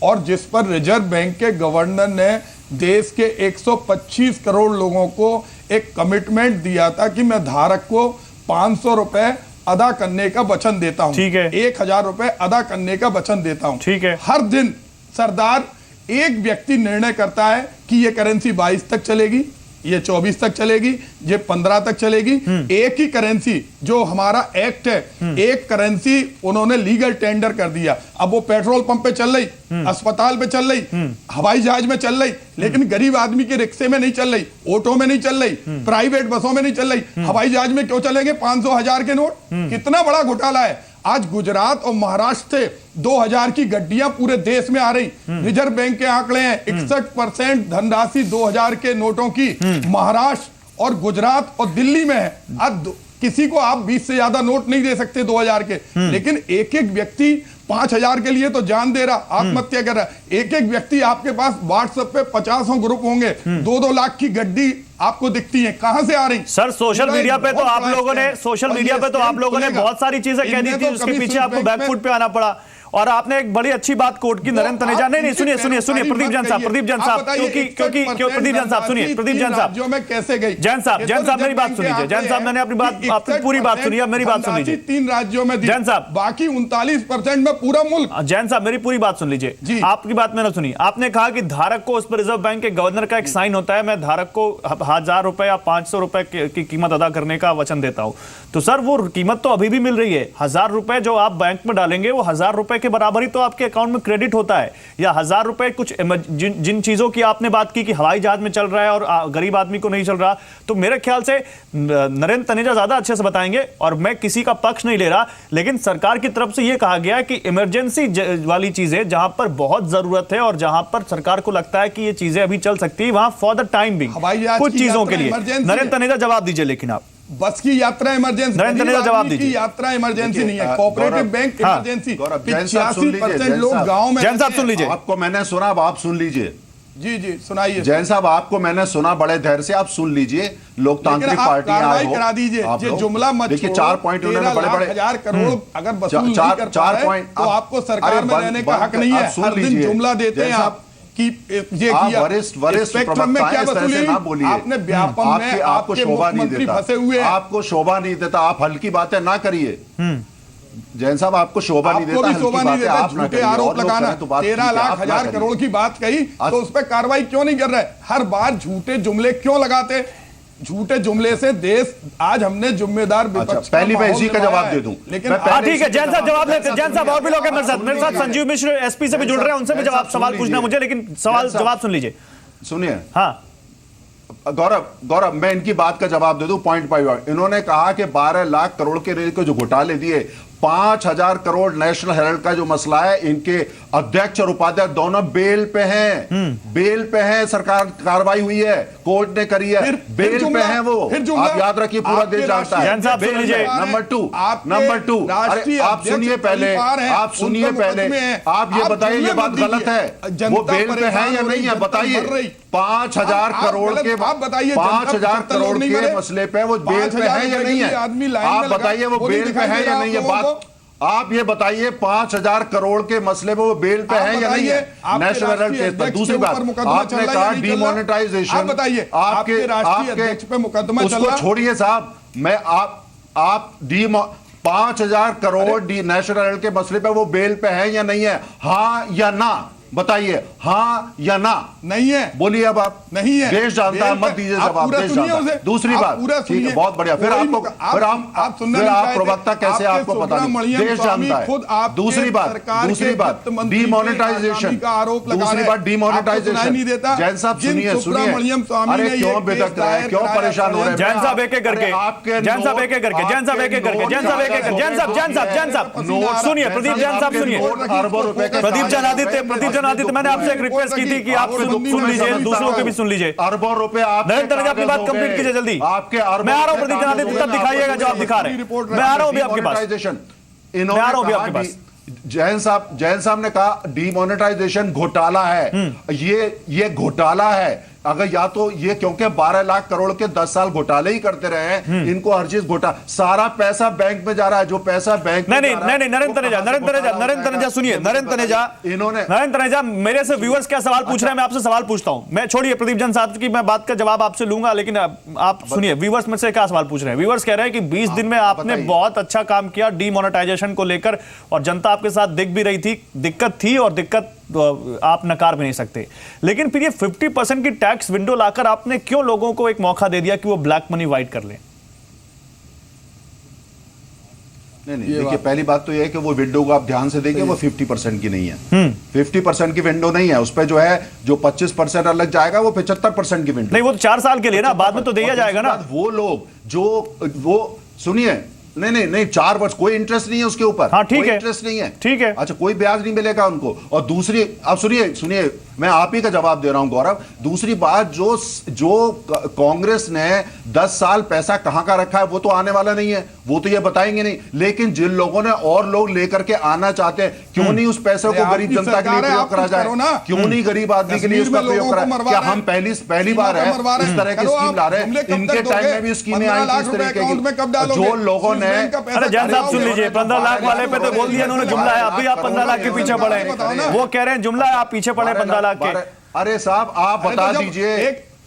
और जिस पर रिजर्व बैंक के गवर्नर ने देश के 125 करोड़ लोगों को एक कमिटमेंट दिया था कि मैं धारक को 500 रुपए अदा करने का वचन देता हूं। ठीक है। 1000 रुपए अदा करने का वचन देता हूं। ठीक है। हर दिन सरदार एक व्यक्ति निर्णय करता है कि ये करेंसी 22 तक चलेगी, ये 24 तक चलेगी, ये 15 तक चलेगी। एक ही करेंसी जो हमारा एक्ट है, एक करेंसी उन्होंने लीगल टेंडर कर दिया। अब वो पेट्रोल पंप पे चल रही, अस्पताल पे चल रही, हवाई जहाज में चल रही, लेकिन गरीब आदमी के रिक्शे में नहीं चल रही, ऑटो में नहीं चल रही, प्राइवेट बसों में नहीं चल रही। हवाई जहाज में क्यों चलेंगे 500,000 के नोट? कितना बड़ा घोटाला है। आज गुजरात और महाराष्ट्र से 2000 की गड्डियां पूरे देश में आ रही। रिजर्व बैंक के आंकड़े हैं 61% धनराशि 2000 के नोटों की महाराष्ट्र और गुजरात और दिल्ली में है। आज किसी को आप 20 से ज्यादा नोट नहीं दे सकते 2000 के, लेकिन एक एक व्यक्ति 5000 के लिए तो जान दे रहा, आत्महत्या कर रहा है। एक एक व्यक्ति आपके पास व्हाट्सएप पे 50 ग्रुप होंगे, 2-2 लाख की गड्डी आपको दिखती है, कहां से आ रही? सर सोशल मीडिया पे तो आप लोगों ने बहुत सारी चीजें कह दी थी, उसके पीछे आपको बैकफुट पे आना पड़ा। और आपने एक बड़ी अच्छी बात कोट की नरेंद्र तनेजा। नहीं सुनिए प्रदीप जैन साहब, प्रदीप जैन साहब सुनिए, प्रदीप जैन साहब जो मैं कैसे गई, जैन साहब मेरी बात सुनिए। जैन साहब मैंने अपनी पूरी बात सुनी, अब मेरी बात सुन लीजिए। 3 राज्यों में जैन साहब, बाकी 39% में पूरा मुल्क। जैन साहब मेरी पूरी बात सुन लीजिए, आपकी बात मैंने सुनी। आपने कहा कि धारक को उस पर रिजर्व बैंक के गवर्नर का एक साइन होता है, मैं धारक को 1000 रुपए या 500 रुपए की कीमत अदा करने का वचन देता हूं। तो सर वो कीमत तो अभी भी मिल रही है। 1000 रुपए जो आप बैंक में डालेंगे वो 1000 रुपए के बराबर ही तो आपके अकाउंट में क्रेडिट होता है। या 1000 रुपए कुछ जिन चीजों की आपने बात की कि हवाई जहाज में चल रहा है और गरीब आदमी को नहीं चल रहा, तो मेरे ख्याल से नरेंद्र तनेजा ज्यादा अच्छे से बताएंगे। और मैं किसी का पक्ष नहीं ले रहा, लेकिन सरकार की तरफ से यह कहा गया है कि इमरजेंसी वाली चीजें जहां पर बहुत जरूरत है और जहां पर सरकार को लगता है कि ये चीजें अभी चल सकती है, वहां फॉर द टाइम बिंग कुछ चीजों के लिए नरेंद्र तनेजा जवाब दीजिए। लेकिन आप बस की यात्रा इमरजेंसी, जवाब दीजिए। यात्रा इमरजेंसी नहीं है, कोऑपरेटिव बैंक इमरजेंसी। 85% लोग गांव में। जैन साहब सुन लीजिए, आपको मैंने सुना, अब आप सुन लीजिए। जी सुनाइए। जैन साहब आपको मैंने सुना, बड़े धैर्य से आप सुन लीजिए। लोकतांत्रिक पार्टी करा दीजिए, ये जुमला मत देखिए। 4 पॉइंट उन्होंने बड़े 1000 करोड़ अगर वसूल नहीं कर पा रहे तो आपको सरकार में रहने का हक नहीं है। हर दिन जुमला देते हैं आप कि ये वरिष्ठ प्रवक्ता इस तरह से ना बोलिए। आपने व्यापम में आपको शोभा नहीं देता, फंसे हुए, आपको शोभा नहीं देता, आप हल्की बातें ना करिए। जैन साहब आपको शोभा नहीं देता, शोभा नहीं देता, झूठे आरोप लगाना। 13 लाख 1000 करोड़ की बात कही तो उस पर कार्रवाई क्यों नहीं कर रहे? हर बार झूठे जुमले क्यों लगाते? झूठे जुमले से देश, आज हमने जिम्मेदार विपक्ष पहली मैं इसी का जवाब दे दूं, लेकिन ठीक है जैन साहब जवाब लेते हैं। जैन साहब और भी लोग हैं मेरे साथ संजीव मिश्र एसपी से भी जुड़ रहे हैं, उनसे भी सवाल पूछना मुझे, लेकिन जवाब सुन लीजिए। सुनिए। हाँ गौरव मैं इनकी बात का जवाब दे दूं पॉइंट बाय पॉइंट। इन्होंने कहा कि 12 लाख करोड़ के रेल को जो घोटाले दिए, 5000 करोड़ नेशनल हेराल्ड का जो मसला है, इनके अध्यक्ष और उपाध्यक्ष दोनों बेल पे हैं। बेल पे हैं, सरकार कार्रवाई हुई है, कोर्ट ने करी है, बेल पे हैं वो। आप याद रखिए, पूरा देश जानता है। नंबर टू अरे आप सुनिए पहले, आप ये बताइए ये बात गलत है, वो बेल पे है या नहीं है बताइए। 5000 करोड़ के 5000 करोड़ के मसले पे वो बेल पे है या नहीं है? आप बताइए वो बेल पे है या नहीं है? बात आप ये बताइए, 5000 करोड़ के मसले में वो बेल पे है या नहीं है नेशनल हेराल्ड केस पर? दूसरी बात, आपने कहा डिमोनेटाइजेशन, आपके उसको छोड़िए साहब, मैं आप 5000 करोड़ नेशनल हेराल्ड के मसले पे वो बेल पे है या नहीं है? हाँ या ना बताइए, हाँ या ना? नहीं है बोलिए। अब आप नहीं है, देश जानता है, मत दीजिए जवाब, देश जानता है। दूसरी बात, ठीक है, बहुत बढ़िया। फिर आप प्रवक्ता कैसे आपको पता नहीं, देश जानता है। दूसरी बात डिमोनेटाइजेशन, जैन साहब सुनिए, अरे क्यों बेदक रहे हैं, क्यों परेशान हो रहे हैं? जैन साहब एक एक करके सुनिए। प्रदीप जैन साहब सुनिए, प्रदीप जन आदित्य, मैंने आपसे एक रिक्वेस्ट की थी कि आप सुन लीजिए, दूसरों के भी सुन लीजिए। अरबों रुपए आप नरेंद्र तनेजा अपनी बात कंप्लीट कीजिए जल्दी। आपके मैं आ रहा हूं प्रदीप जन आदित्य, तब दिखाइएगा जो आप दिखा रहे हैं। मैं आ रहा हूं भी आपके पास, जैन साहब ने कहा डिमोनेटाइजेशन घोटाला है। ये घोटाला है, अगर या तो ये क्योंकि 12 लाख करोड़ के 10 साल घोटाले ही करते रहे हैं, इनको हर चीज सारा पैसा बैंक में जा रहा है, जो पैसा बैंक में नहीं नरेंद्र तनेजा सुनिए, नरेंद्र तनेजा मेरे से व्यूअर्स क्या सवाल पूछ रहे हैं, मैं आपसे सवाल पूछता हूं। मैं छोड़िए प्रदीप जैन साहब की मैं बात का जवाब आपसे लूंगा, लेकिन आप सुनिए व्यूअर्स में से क्या सवाल पूछ रहे हैं। व्यूअर्स कह रहे हैं कि 20 दिन में आपने बहुत अच्छा काम किया डीमोनेटाइजेशन को लेकर, और जनता आपके साथ दिख भी रही थी, दिक्कत थी और दिक्कत आप नकार भी नहीं सकते, लेकिन फिर ये 50% की टैक्स विंडो लाकर आपने क्यों लोगों को एक मौका दे दिया कि वो ब्लैक मनी वाइट कर लें? नहीं देखिए, पहली बात तो ये है कि वो विंडो को आप ध्यान से देखिए, वो 50% की नहीं है, 50% की विंडो नहीं है। उस पर जो है जो 25% अलग जाएगा वो 75% की विंडो। नहीं, वो तो 4 साल के लिए ना, बाद में तो दिया जाएगा ना। वो लोग जो वो सुनिए, नहीं 4 वर्ष कोई इंटरेस्ट नहीं है उसके ऊपर। हाँ, ठीक है, इंटरेस्ट नहीं है, ठीक है। अच्छा, कोई ब्याज नहीं मिलेगा उनको। और दूसरी, अब सुनिए मैं आप ही का जवाब दे रहा हूं गौरव। दूसरी बात, जो कांग्रेस ने 10 साल पैसा कहां का रखा है वो तो आने वाला नहीं है, वो तो ये बताएंगे नहीं, लेकिन जिन लोगों ने और लोग लेकर के आना चाहते हैं, क्यों नहीं उस पैसे को गरीब जनता के लिए प्रयोग करा जाए? क्यों नहीं गरीब आदमी के लिए उसका प्रयोग करा? क्या हम पहली बार है इस तरह की स्कीम ला रहे हैं? इनके टाइम में भी स्कीमें आई थी इस तरीके की, जो लोगों ने। अरे जैन साहब सुन लीजिए, 15 लाख वाले पे तो बोल दिया उन्होंने जुमला है, अभी आप 15 लाख के पीछे पड़े, वो कह रहे हैं जुमला है, आप पीछे पड़े 15 लाख के। अरे साहब आप बता दीजिए,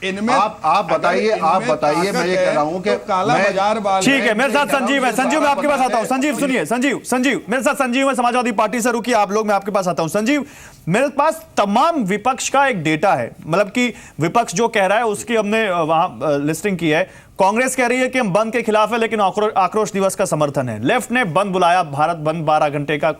आप बताइए, मैं ये कह रहा हूं कि काला बाजार वाले। ठीक है, मेरे साथ संजीव है, संजीव मैं आपके पास आता हूं। संजीव सुनिए, संजीव मेरे साथ संजीव है, समाजवादी पार्टी से। रुकिए आप लोग, मैं आपके पास आता हूं। संजीव, मेरे पास तमाम विपक्ष का एक डेटा है, मतलब कि विपक्ष जो कह रहा है उसकी हमने वहां लिस्टिंग की है। कांग्रेस कह रही है कि हम बंद के खिलाफ है, लेकिन आक्रोश दिवस का समर्थन है। लेफ्ट ने बंद बुलाया, भारत बंद 12 घंटे का।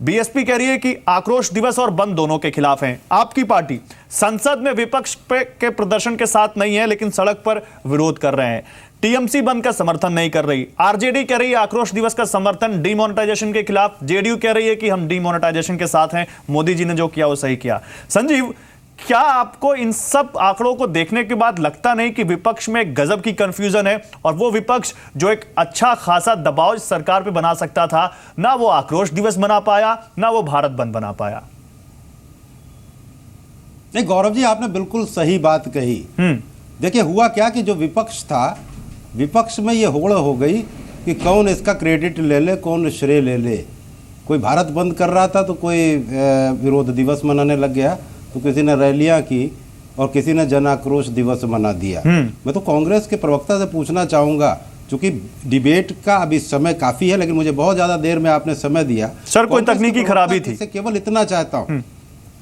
बीएसपी कह रही है कि आक्रोश दिवस और बंद दोनों के खिलाफ हैं। आपकी पार्टी संसद में विपक्ष के प्रदर्शन के साथ नहीं है, लेकिन सड़क पर विरोध कर रहे हैं। टीएमसी बंद का समर्थन नहीं कर रही। आरजेडी कह रही है आक्रोश दिवस का समर्थन डीमोनेटाइजेशन के खिलाफ। जेडीयू कह रही है कि हम डीमोनेटाइजेशन के साथ हैं, मोदी जी ने जो किया वो सही किया। संजीव, क्या आपको इन सब आंकड़ों को देखने के बाद लगता नहीं कि विपक्ष में गजब की कंफ्यूजन है, और वो विपक्ष जो एक अच्छा खासा दबाव सरकार पे बना सकता था, ना वो आक्रोश दिवस बना पाया, ना वो भारत बंद बना पाया? नहीं गौरव जी, आपने बिल्कुल सही बात कही। देखिए हुआ क्या कि जो विपक्ष था, विपक्ष में ये होड़ हो गई कि कौन इसका क्रेडिट ले ले, कौन श्रेय ले ले। कोई भारत बंद कर रहा था तो कोई विरोध दिवस मनाने लग गया, तो किसी ने रैलियां की और किसी ने जन आक्रोश दिवस मना दिया। मैं तो कांग्रेस के प्रवक्ता से पूछना चाहूंगा, क्योंकि डिबेट का अभी समय काफी है, लेकिन मुझे बहुत ज्यादा देर में आपने समय दिया। सर कोई तकनीकी खराबी थी? केवल इतना चाहता हूँ,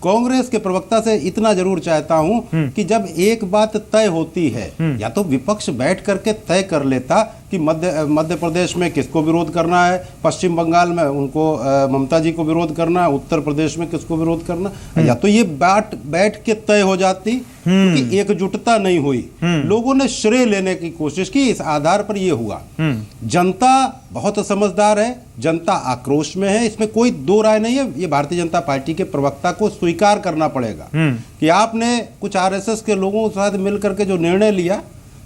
कांग्रेस के प्रवक्ता से इतना जरूर चाहता हूं कि जब एक बात तय होती है, या तो विपक्ष बैठ करके तय कर लेता कि मध्य प्रदेश में किसको विरोध करना है, पश्चिम बंगाल में उनको ममता जी को विरोध करना है, उत्तर प्रदेश में किसको विरोध करना, या तो ये बात बैठ के तय हो जाती, क्योंकि एकजुटता नहीं हुई। लोगों ने श्रेय लेने की कोशिश की, इस आधार पर ये हुआ। जनता बहुत समझदार है, जनता आक्रोश में है, इसमें कोई दो राय नहीं है। ये भारतीय जनता पार्टी के प्रवक्ता को स्वीकार करना पड़ेगा कि आपने कुछ आरएसएस के लोगों के साथ मिलकर के जो निर्णय लिया,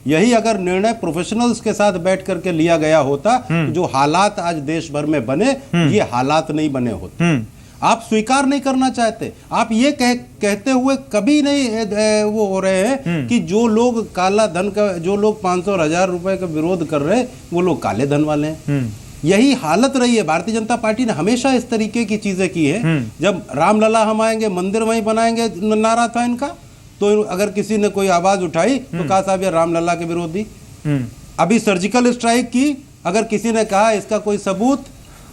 यही अगर निर्णय प्रोफेशनल्स के साथ बैठ करके लिया गया होता, जो हालात आज देश भर में बने, ये हालात नहीं बने होते। आप स्वीकार नहीं करना चाहते। आप ये कहते हुए कभी नहीं वो हो रहे हैं कि जो लोग काला धन का, जो लोग 500 और 1000 रुपए का विरोध कर रहे हैं, वो लोग काले धन वाले हैं। यही हालत रही है। भारतीय जनता पार्टी ने हमेशा इस तरीके की चीजें की है। जब रामलला हम आएंगे, मंदिर वहीं बनाएंगे, नारा था इनका, तो अगर किसी ने कोई आवाज उठाई तो कहा साहब ये रामलला के विरोधी। अभी सर्जिकल स्ट्राइक की, अगर किसी ने कहा इसका कोई सबूत,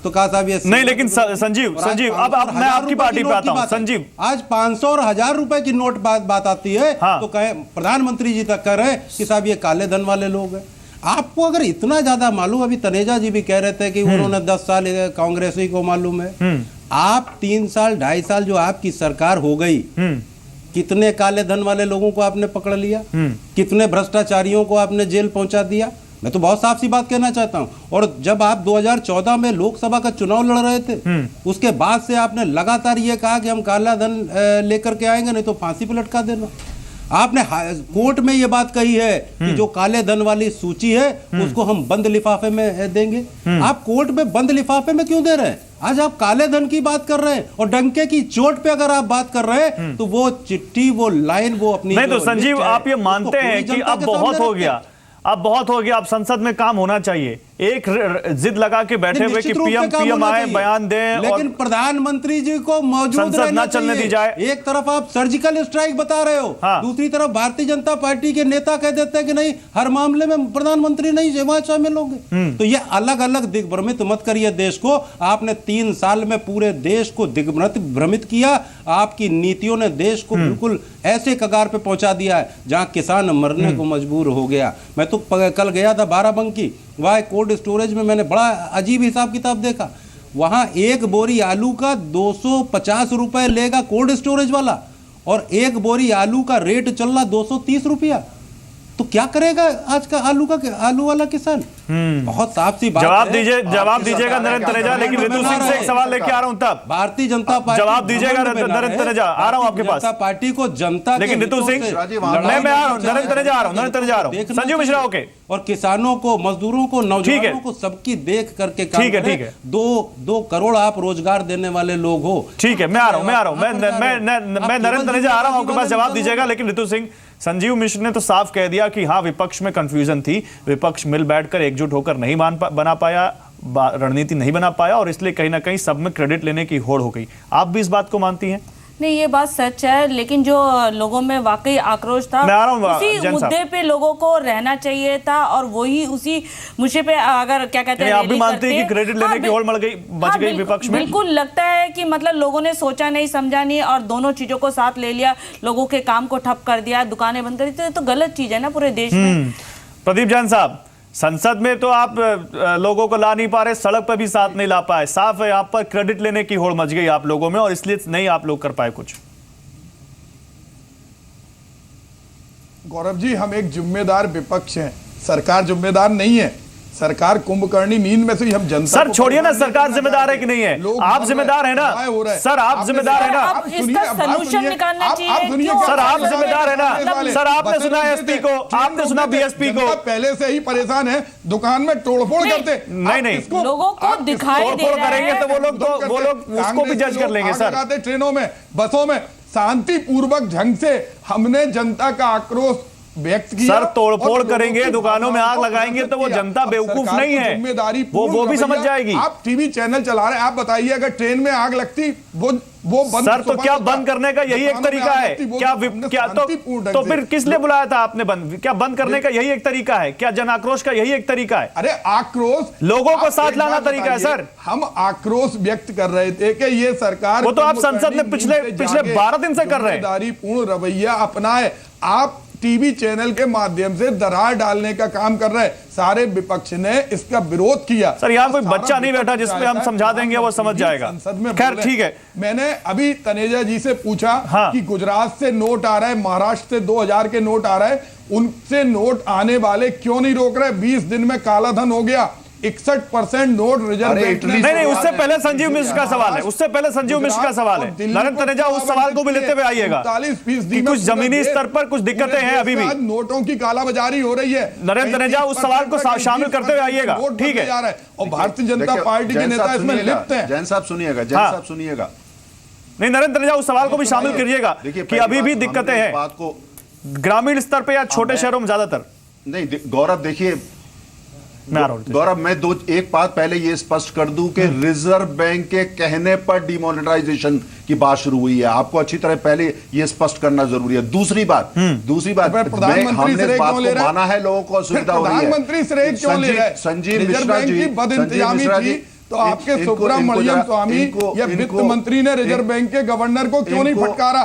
तो कहा साहब ये नहीं। लेकिन संजीव अब मैं आपकी पार्टी पे आता हूं। संजीव, आज 500 और 1000 रुपए की नोट बात आती है, तो कहे प्रधानमंत्री जी तक कह रहे हैं कि साहब ये काले धन वाले लोग हैं। आपको अगर इतना ज्यादा मालूम, अभी तनेजा जी भी कह रहे थे कि उन्होंने 10 साल कांग्रेस ही को मालूम है। आप 3 साल 2.5 साल जो आपकी सरकार हो गई, कितने काले धन वाले लोगों को आपने पकड़ लिया, कितने भ्रष्टाचारियों को आपने जेल पहुंचा दिया। मैं तो बहुत साफ सी बात कहना चाहता हूं। और जब आप 2014 में लोकसभा का चुनाव लड़ रहे थे, उसके बाद से आपने लगातार ये कहा कि हम काला धन लेकर के आएंगे, नहीं तो फांसी पे लटका देना। आपने कोर्ट में ये बात कही है कि जो काले धन वाली सूची है उसको हम बंद लिफाफे में देंगे। आप कोर्ट में बंद लिफाफे में क्यों दे रहे हैं? आज आप काले धन की बात कर रहे हैं और डंके की चोट पे अगर आप बात कर रहे हैं तो वो चिट्ठी, वो लाइन, वो अपनी नहीं तो संजीव, आप ये मानते हैं कि अब बहुत हो गया, अब बहुत हो गया, अब संसद में काम होना चाहिए, एक जिद लगा के बैठे हुए कि पीएम आए, बयान दें, लेकिन प्रधानमंत्री जी को मौजूद रहना चलने दी जाए। एक तरफ आप सर्जिकल स्ट्राइक बता रहे हो, दूसरी तरफ भारतीय जनता पार्टी के नेता कह देते हैं कि नहीं, हर मामले में प्रधानमंत्री नहीं वहां शामिल होंगे। तो ये अलग अलग दिग्भ्रमित मत करिए देश को। आपने 3 साल में पूरे देश को दिग्भ्रमित किया। आपकी नीतियों ने देश को बिल्कुल ऐसे कगार पे पहुंचा दिया है जहां किसान मरने को मजबूर हो गया। मैं तो कल गया था बाराबंकी, वहाँ कोल्ड स्टोरेज में मैंने बड़ा अजीब हिसाब किताब देखा। वहाँ एक बोरी आलू का 250 रुपए लेगा कोल्ड स्टोरेज वाला, और एक बोरी आलू का रेट चल रहा 230 रुपया। तो क्या करेगा आज का आलू वाला किसान? बहुत साफ सी बात जवाब दीजिएगा नरेंद्र तनेजा, लेकिन ऋतु सिंह से एक सवाल लेके आ रहा हूं। तब भारतीय जनता पार्टी जवाब दीजिएगा नरेंद्र तनेजा, आ रहा हूं आपके पास। पार्टी को जनता, लेकिन ऋतु सिंह मैं आ रहा हूं, नरेंद्र तनेजा आ रहा हूं, संजीव मिश्रा ओके, और किसानों को, मजदूरों को, नौजवानों को सबकी देख करके काम करें। ठीक है, 2 करोड़ आप रोजगार देने वाले लोग हो। ठीक है, मैं आ रहा हूं, मैं नरेंद्र तनेजा आ रहा हूं आपके पास, जवाब दीजिएगा। लेकिन ऋतु सिंह, संजीव मिश्र ने तो साफ कह दिया कि हाँ, विपक्ष में कंफ्यूजन थी, विपक्ष मिल बैठकर एकजुट होकर नहीं बना पाया, रणनीति नहीं बना पाया, और इसलिए कहीं ना कहीं सब में क्रेडिट लेने की होड़ हो गई। आप भी इस बात को मानती हैं? नहीं, ये बात सच है, लेकिन जो लोगों में वाकई आक्रोश था, उसी मुद्दे पे लोगों को रहना चाहिए था, और वही उसी मुझे पे अगर क्या कहते हैं, आप भी मानते हैं कि क्रेडिट लेने की होड़ मच गई विपक्ष में? बिल्कुल लगता है कि मतलब लोगों ने सोचा नहीं, समझा नहीं, और दोनों चीजों को साथ ले लिया, लोगों के काम को ठप कर दिया, दुकानें बंद कर दी। तो गलत चीज है ना पूरे देश में। प्रदीप जैन साहब, संसद में तो आप लोगों को ला नहीं पा रहे, सड़क पर भी साथ नहीं ला पाए, साफ है आप पर क्रेडिट लेने की होड़ मच गई आप लोगों में, और इसलिए नहीं आप लोग कर पाए कुछ। गौरव जी, हम एक जिम्मेदार विपक्ष हैं, सरकार जिम्मेदार नहीं है। सरकार कुंभकर्णी नींद में से हम जनता, सर छोड़िए ना, सरकार जिम्मेदार है कि नहीं है? आप जिम्मेदार है ना सर, आप जिम्मेदार है ना? इसका सलूशन निकालना चाहिए। सर आप जिम्मेदार है ना? सर आपने सुना एसपी को, आपने सुना बीएसपी को? पहले से ही परेशान है, दुकान में तोड़फोड़ करते नहीं, लोगों को दिखाई दे रहा है, करेंगे तो वो लोग उसको भी जज कर लेंगे। सर ट्रेनों में, बसों में शांतिपूर्वक ढंग से हमने जनता का आक्रोश व्यक्त किया। सर तोड़फोड़ करेंगे, दुकानों में आग लगाएंगे तो वो जनता बेवकूफ नहीं है, जिम्मेदारी वो भी समझ जाएगी। आप टीवी चैनल चला रहे हैं, आप बताइए अगर ट्रेन में आग लगती वो बंद, सर तो क्या बंद करने का यही एक तरीका है? क्या तो फिर किस लिए बुलाया था आपने? क्या बंद करने का यही एक तरीका है? क्या जन आक्रोश का यही एक तरीका है? अरे आक्रोश, लोगों को साथ लाना तरीका है सर। हम आक्रोश व्यक्त कर रहे थे कि ये सरकार, वो तो आप संसद में पिछले 12 दिन से कर रहे हैं, जिम्मेदारीपूर्ण रवैया अपनाए। आप टीवी चैनल के माध्यम से दरार डालने का काम कर रहे हैं। सारे विपक्ष ने इसका विरोध किया। सर यहाँ कोई बच्चा नहीं बैठा जिसपे हम समझा देंगे वो समझ जाएगा। संसद में खैर ठीक है, मैंने अभी तनेजा जी से पूछा कि गुजरात से नोट आ रहा है, महाराष्ट्र से 2000 के नोट आ रहा है, उनसे नोट आने वाले क्यों नहीं रोक रहे? 20 दिन में काला धन हो गया, 61% नोट रिजर्व बैंक ने। नहीं, उससे पहले संजीव मिश्र का सवाल है, उससे पहले संजीव मिश्र का सवाल है। नरेंद्र तनेजा उस सवाल को भी लेते हुए आइएगा कि कुछ जमीनी स्तर पर कुछ दिक्कतें हैं अभी भी, नोटों की कालाबाजारी हो रही है। नरेंद्र तनेजा उस सवाल को शामिल करते हुए आइएगा, ठीक है? और भारतीय जनता पार्टी के नेता इसमें लिप्त हैं। जैन साहब सुनिएगा, जैन साहब सुनिएगा। नहीं, नरेंद्र तनेजा उस सवाल को भी शामिल करिएगा कि अभी भी दिक्कतें हैं ग्रामीण स्तर पर या छोटे शहरों में ज्यादातर। नहीं गौरव, देखिए गौरव, मैं एक बात पहले ये स्पष्ट कर दूं कि रिजर्व बैंक के कहने पर डिमोनेटाइजेशन की बात शुरू हुई है। आपको अच्छी तरह पहले ये स्पष्ट करना जरूरी है। दूसरी बात प्रधानमंत्री से बात को माना है, लोगों को असुविधा हो रही है। प्रधानमंत्री से क्यों ले रहे हैं? संजीव मिश्रा जी, बदइंतजामी थी तो आपके सुब्रमण्यम स्वामी या वित्त मंत्री ने रिजर्व बैंक के गवर्नर को क्यों नहीं फटकारा?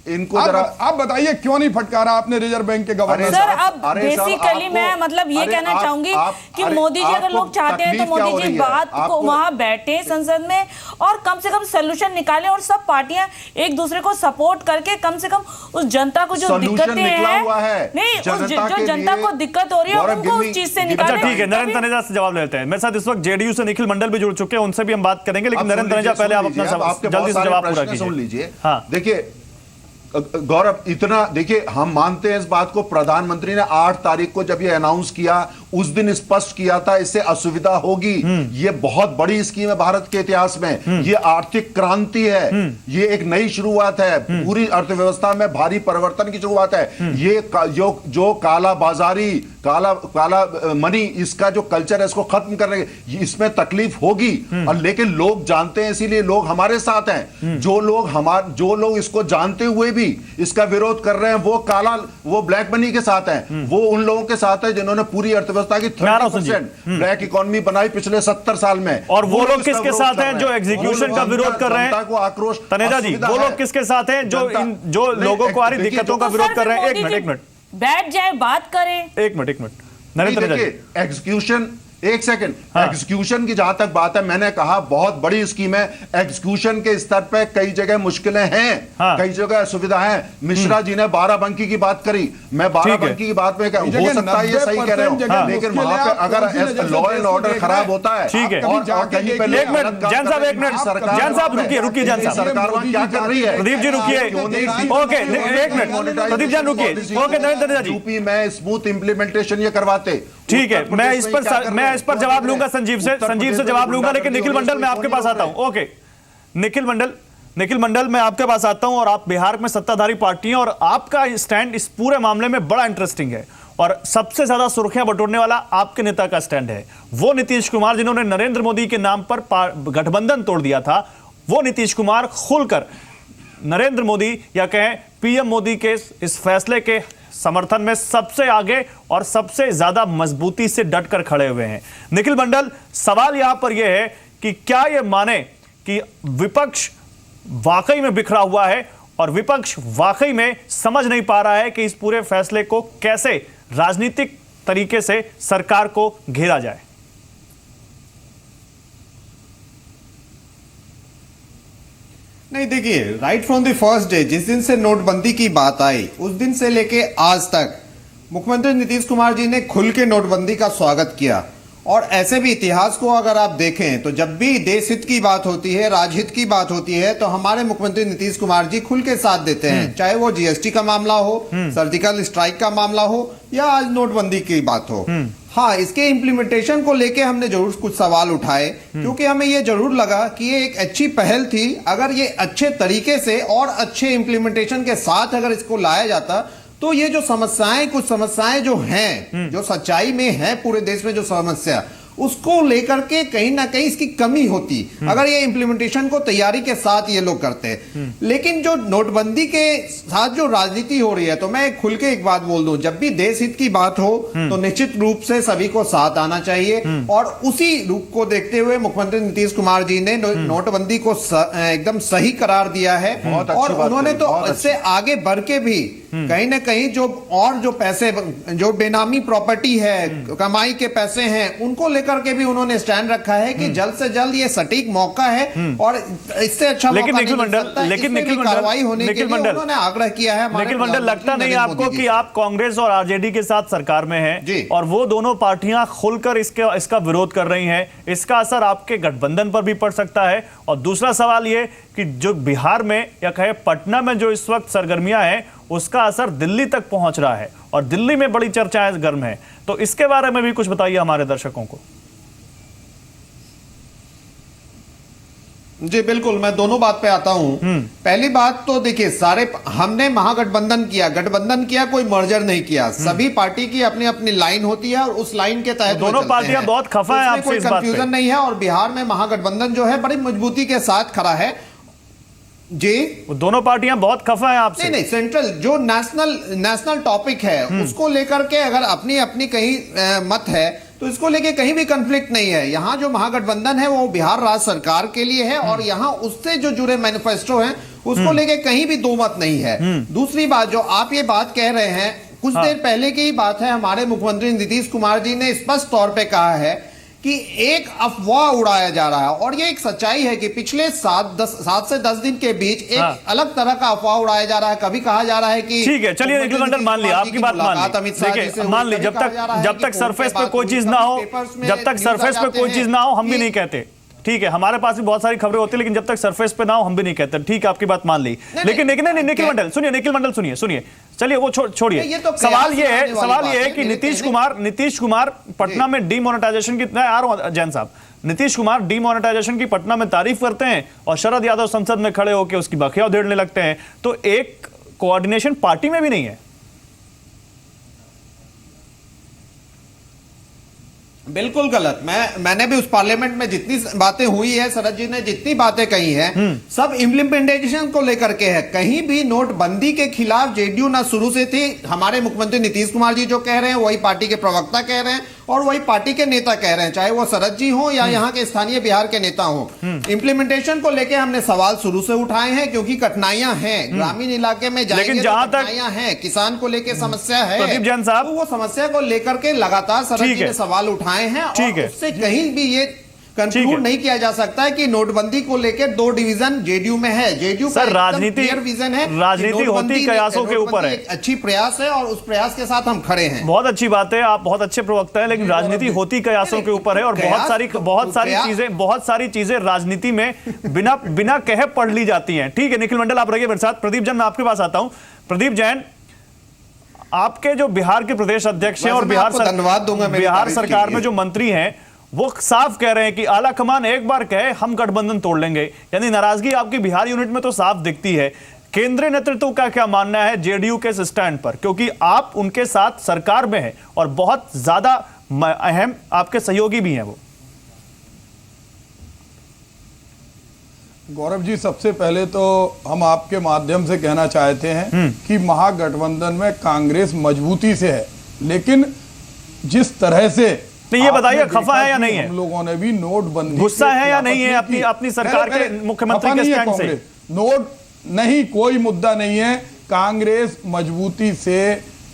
इनको जरा आप बताइए क्यों नहीं फटकारा आपने रिजर्व बैंक के गवर्नर? सर अब बेसिकली मैं मतलब ये कहना चाहूंगी कि मोदी जी अगर लोग चाहते हैं तो मोदी जी बात को वहां बैठे संसद में और कम से कम सोल्यूशन निकालें, और सब पार्टियां एक दूसरे को सपोर्ट करके कम से कम उस जनता को जो दिक्कतें हैं, नहीं जो जनता को दिक्कत हो रही है उनको उस चीज से निकालें। ठीक है, नरेंद्र तनेजा से जवाब लेते हैं। मेरे साथ इस वक्त जेडीयू से निखिल मंडल भी जुड़ चुके हैं, उनसे भी हम बात करेंगे, लेकिन नरेंद्र तनेजा पहले आप अपना जल्दी से जवाब पूरा कीजिए। सुन लीजिए। देखिए गौरव, इतना देखिए, हम मानते हैं इस बात को, प्रधानमंत्री ने 8 तारीख को जब ये अनाउंस किया उस दिन स्पष्ट किया था इससे असुविधा होगी। ये बहुत बड़ी स्कीम है भारत के इतिहास में, ये आर्थिक क्रांति है, ये एक नई शुरुआत है, पूरी अर्थव्यवस्था में भारी परिवर्तन की शुरुआत है। ये जो काला बाजारी, काला मनी, इसका जो कल्चर है इसको खत्म करने, इसमें तकलीफ होगी। और लेकिन लोग जानते हैं, इसीलिए लोग हमारे साथ हैं। जो लोग इसको जानते हुए भी इसका विरोध कर रहे हैं, वो ब्लैक मनी के साथ हैं। वो उन लोगों के साथ है जिन्होंने पूरी अर्थव्यवस्था की 30% ब्लैक इकोनॉमी बनाई पिछले 70 साल में। और वो लोग किसके साथ हैं जो एग्जीक्यूशन का विरोध कर रहे हैं? को आक्रोश, तनेजा जी, वो लोग किसके साथ हैं जो लोगों को आ रही दिक्कतों का विरोध कर रहे हैं? एक मिनट बैठ जाए, बात करें। एक मिनट नरेंद्र जी, एग्जीक्यूशन, एक सेकंड, एग्जीक्यूशन की जहां तक बात है, मैंने कहा बहुत बड़ी स्कीम है। एग्जीक्यूशन के स्तर पे कई जगह मुश्किलें हैं, कई जगह असुविधा है। मिश्रा जी ने 12बंकी की बात करी, मैं 12बंकी की बात में हो सकता है ये सही कह रहे हो, लेकिन वहां पे अगर लॉ एंड ऑर्डर खराब होता है, ठीक है, और कहीं पे एक मिनट जैन साहब, एक मिनट जैन साहब, रुकिए जैन साहब, सरकार वहां क्या कर रही है? प्रदीप जी रुकिए, ओके एक मिनट प्रदीप जैन रुकिए, ओके नरेंद्र जी, यूपी में स्मूथ इंप्लीमेंटेशन ये करवाते। ठीक है, मैं इस पर जवाब लूंगा संजीव से जवाब लूंगा, लेकिन निखिल मंडल मैं आपके पास आता हूं। ओके निखिल मंडल मैं आपके पास आता हूं, और आप बिहार में सत्ताधारी पार्टी हैं, और आपका स्टैंड इस पूरे मामले में बड़ा इंटरेस्टिंग है, और सबसे ज्यादा सुर्खियां बटोरने वाला आपके नेता का स्टैंड है। वो नीतीश कुमार जिन्होंने नरेंद्र मोदी के नाम पर गठबंधन तोड़ दिया था, वो नीतीश कुमार खुलकर नरेंद्र मोदी या कहें पीएम मोदी के इस फैसले के समर्थन में सबसे आगे और सबसे ज्यादा मजबूती से डटकर खड़े हुए हैं। निखिल मंडल, सवाल यहां पर यह है कि क्या यह माने कि विपक्ष वाकई में बिखरा हुआ है और विपक्ष वाकई में समझ नहीं पा रहा है कि इस पूरे फैसले को कैसे राजनीतिक तरीके से सरकार को घेरा जाए? नहीं, देखिए, right from the first day, जिस दिन से नोटबंदी की बात आई, उस दिन से लेके आज तक मुख्यमंत्री नीतीश कुमार जी ने खुल के नोटबंदी का स्वागत किया। और ऐसे भी इतिहास को अगर आप देखें तो जब भी देश हित की बात होती है, राजहित की बात होती है, तो हमारे मुख्यमंत्री नीतीश कुमार जी खुल के साथ देते हैं, चाहे वो जीएसटी का मामला हो, सर्जिकल स्ट्राइक का मामला हो, या आज नोटबंदी की बात हो। हाँ, इसके इम्प्लीमेंटेशन को लेके हमने जरूर कुछ सवाल उठाए, क्योंकि हमें ये जरूर लगा कि ये एक अच्छी पहल थी। अगर ये अच्छे तरीके से और अच्छे इम्प्लीमेंटेशन के साथ अगर इसको लाया जाता, तो ये जो समस्याएं, कुछ समस्याएं जो हैं, जो सच्चाई में है पूरे देश में जो समस्या, उसको लेकर के कहीं ना कहीं इसकी कमी होती अगर ये इम्प्लीमेंटेशन को तैयारी के साथ ये लोग करते। लेकिन जो नोटबंदी के साथ जो राजनीति हो रही है, तो मैं खुल के एक बात बोल दूं, जब भी देश हित की बात हो तो निश्चित रूप से सभी को साथ आना चाहिए। और उसी रूप को देखते हुए मुख्यमंत्री नीतीश कुमार जी ने नोटबंदी को एकदम सही करार दिया है, और उन्होंने तो इससे आगे बढ़ के भी कहीं ना कहीं जो पैसे, जो बेनामी प्रॉपर्टी है, कमाई के पैसे हैं, उनको लेकर के भी उन्होंने स्टैंड रखा है कि जल्द से जल्द ये सटीक मौका है, और इससे अच्छा लेकिन निखिल मंडल कार्रवाई होने के लिए उन्होंने आग्रह किया है। निखिल मंडल, लगता नहीं आपको कि आप कांग्रेस और आरजेडी के साथ सरकार में हैं, और वो दोनों पार्टियां खुलकर इसका विरोध कर रही हैं, इसका असर आपके गठबंधन पर भी पड़ सकता है? और दूसरा सवाल ये कि जो बिहार में या कहे पटना में जो इस वक्त सरगर्मियां हैं, उसका असर दिल्ली तक पहुंच रहा है, और दिल्ली में बड़ी चर्चाएं गर्म है, तो इसके बारे में भी कुछ बताइए हमारे दर्शकों को। जी बिल्कुल, मैं दोनों बात पे आता हूं। पहली बात तो देखिए, हमने महागठबंधन किया, कोई मर्जर नहीं किया। सभी पार्टी की अपनी अपनी लाइन होती है, और उस लाइन के तहत दोनों पार्टियां बहुत खफा है आपसे, कोई कंफ्यूजन नहीं है। और बिहार में महागठबंधन जो है बड़ी मजबूती के साथ खड़ा है। जी, दोनों पार्टियां बहुत खफा है आपसे। नहीं, सेंट्रल जो नेशनल टॉपिक है, उसको लेकर के अगर अपनी अपनी कहीं मत है, तो इसको लेके कहीं भी कंफ्लिक्ट नहीं है। यहाँ जो महागठबंधन है वो बिहार राज्य सरकार के लिए है, और यहाँ उससे जो जुड़े मैनिफेस्टो हैं उसको लेके कहीं भी दो मत नहीं है। दूसरी बात, जो आप ये बात कह रहे हैं, कुछ देर पहले की ही बात है, हमारे मुख्यमंत्री नीतीश कुमार जी ने स्पष्ट तौर पे कहा है कि एक अफवाह उड़ाया जा रहा है, और ये एक सच्चाई है कि पिछले 7 से 10 दिन के बीच एक अलग तरह का अफवाह उड़ाया जा रहा है। कभी कहा जा रहा है कि ठीक है, चलिए निखिल मंडल, मान लिया आपकी बात, मान ली जब तक सरफेस पे कोई चीज ना हो, हम भी नहीं कहते। ठीक है, हमारे पास भी बहुत सारी खबरें होती है, लेकिन जब तक सरफेस पे ना हो हम भी नहीं कहते। ठीक है, आपकी बात मान ली, लेकिन निखिल मंडल सुनिए, निखिल मंडल सुनिए, चलिए वो छोड़िए। सवाल ये है कि नीतीश कुमार पटना में डीमोनेटाइजेशन की, आ रहा हूं जैन साहब, नीतीश कुमार डीमोनेटाइजेशन की पटना में तारीफ करते हैं और शरद यादव संसद में खड़े होकर उसकी बखिया उधेड़ने लगते हैं, तो एक कोऑर्डिनेशन पार्टी में भी नहीं है। बिल्कुल गलत। मैंने भी उस पार्लियामेंट में जितनी बातें हुई है, शरद जी ने जितनी बातें कही है, सब इम्प्लीमेंटेशन को लेकर के है। कहीं भी नोटबंदी के खिलाफ जेडीयू ना शुरू से थी। हमारे मुख्यमंत्री नीतीश कुमार जी जो कह रहे हैं वही पार्टी के प्रवक्ता कह रहे हैं और वही पार्टी के नेता कह रहे हैं, चाहे वो शरद जी हो या यहाँ के स्थानीय बिहार के नेता हो। इम्प्लीमेंटेशन को लेकर हमने सवाल शुरू से उठाए हैं, क्योंकि कठिनाइयां हैं ग्रामीण इलाके में जाएंगे, लेकिन जहां तक कठिनाइयां हैं, किसान को लेकर समस्या है, प्रदीप जैन साहब, तो वो समस्या को लेकर के लगातार शरद जी ने सवाल उठाए हैं और उससे कहीं भी ये कंक्लूड नहीं किया जा सकता है कि नोटबंदी को लेकर दो डिवीजन जेडीयू में है। जेडीयू का राजनीति विजन है, राजनीति होती कयासों के ऊपर है। अच्छी प्रयास है और उस प्रयास के साथ हम खड़े हैं। बहुत अच्छी बात है, आप बहुत अच्छे प्रवक्ता हैं, लेकिन राजनीति होती कयासों के ऊपर है और बहुत सारी चीजें राजनीति में बिना कहे पढ़ ली जाती हैं। ठीक है, निखिल मंडल आप रहिए मेरे साथ। प्रदीप जैन, मैं आपके पास आता हूं। प्रदीप जैन, आपके जो बिहार के प्रदेश अध्यक्ष हैं और धन्यवाद दूंगा, बिहार सरकार में जो मंत्री हैं वो साफ कह रहे हैं कि आला कमान एक बार कहे हम गठबंधन तोड़ लेंगे, यानी नाराजगी आपकी बिहार यूनिट में तो साफ दिखती है। केंद्रीय नेतृत्व का क्या मानना है जेडीयू के स्टैंड पर, क्योंकि आप उनके साथ सरकार में हैं और बहुत ज्यादा अहम आपके सहयोगी भी हैं वो? गौरव जी, सबसे पहले तो हम आपके माध्यम से कहना चाहते हैं कि महागठबंधन में कांग्रेस मजबूती से है, लेकिन जिस तरह से तो ये बताइए खफा है या नहीं है? हम लोगों ने भी नोटबंदी, गुस्सा है या नहीं है अपनी सरकार के मुख्यमंत्री के स्टैंड से? नोट नहीं, कोई मुद्दा नहीं है। कांग्रेस मजबूती से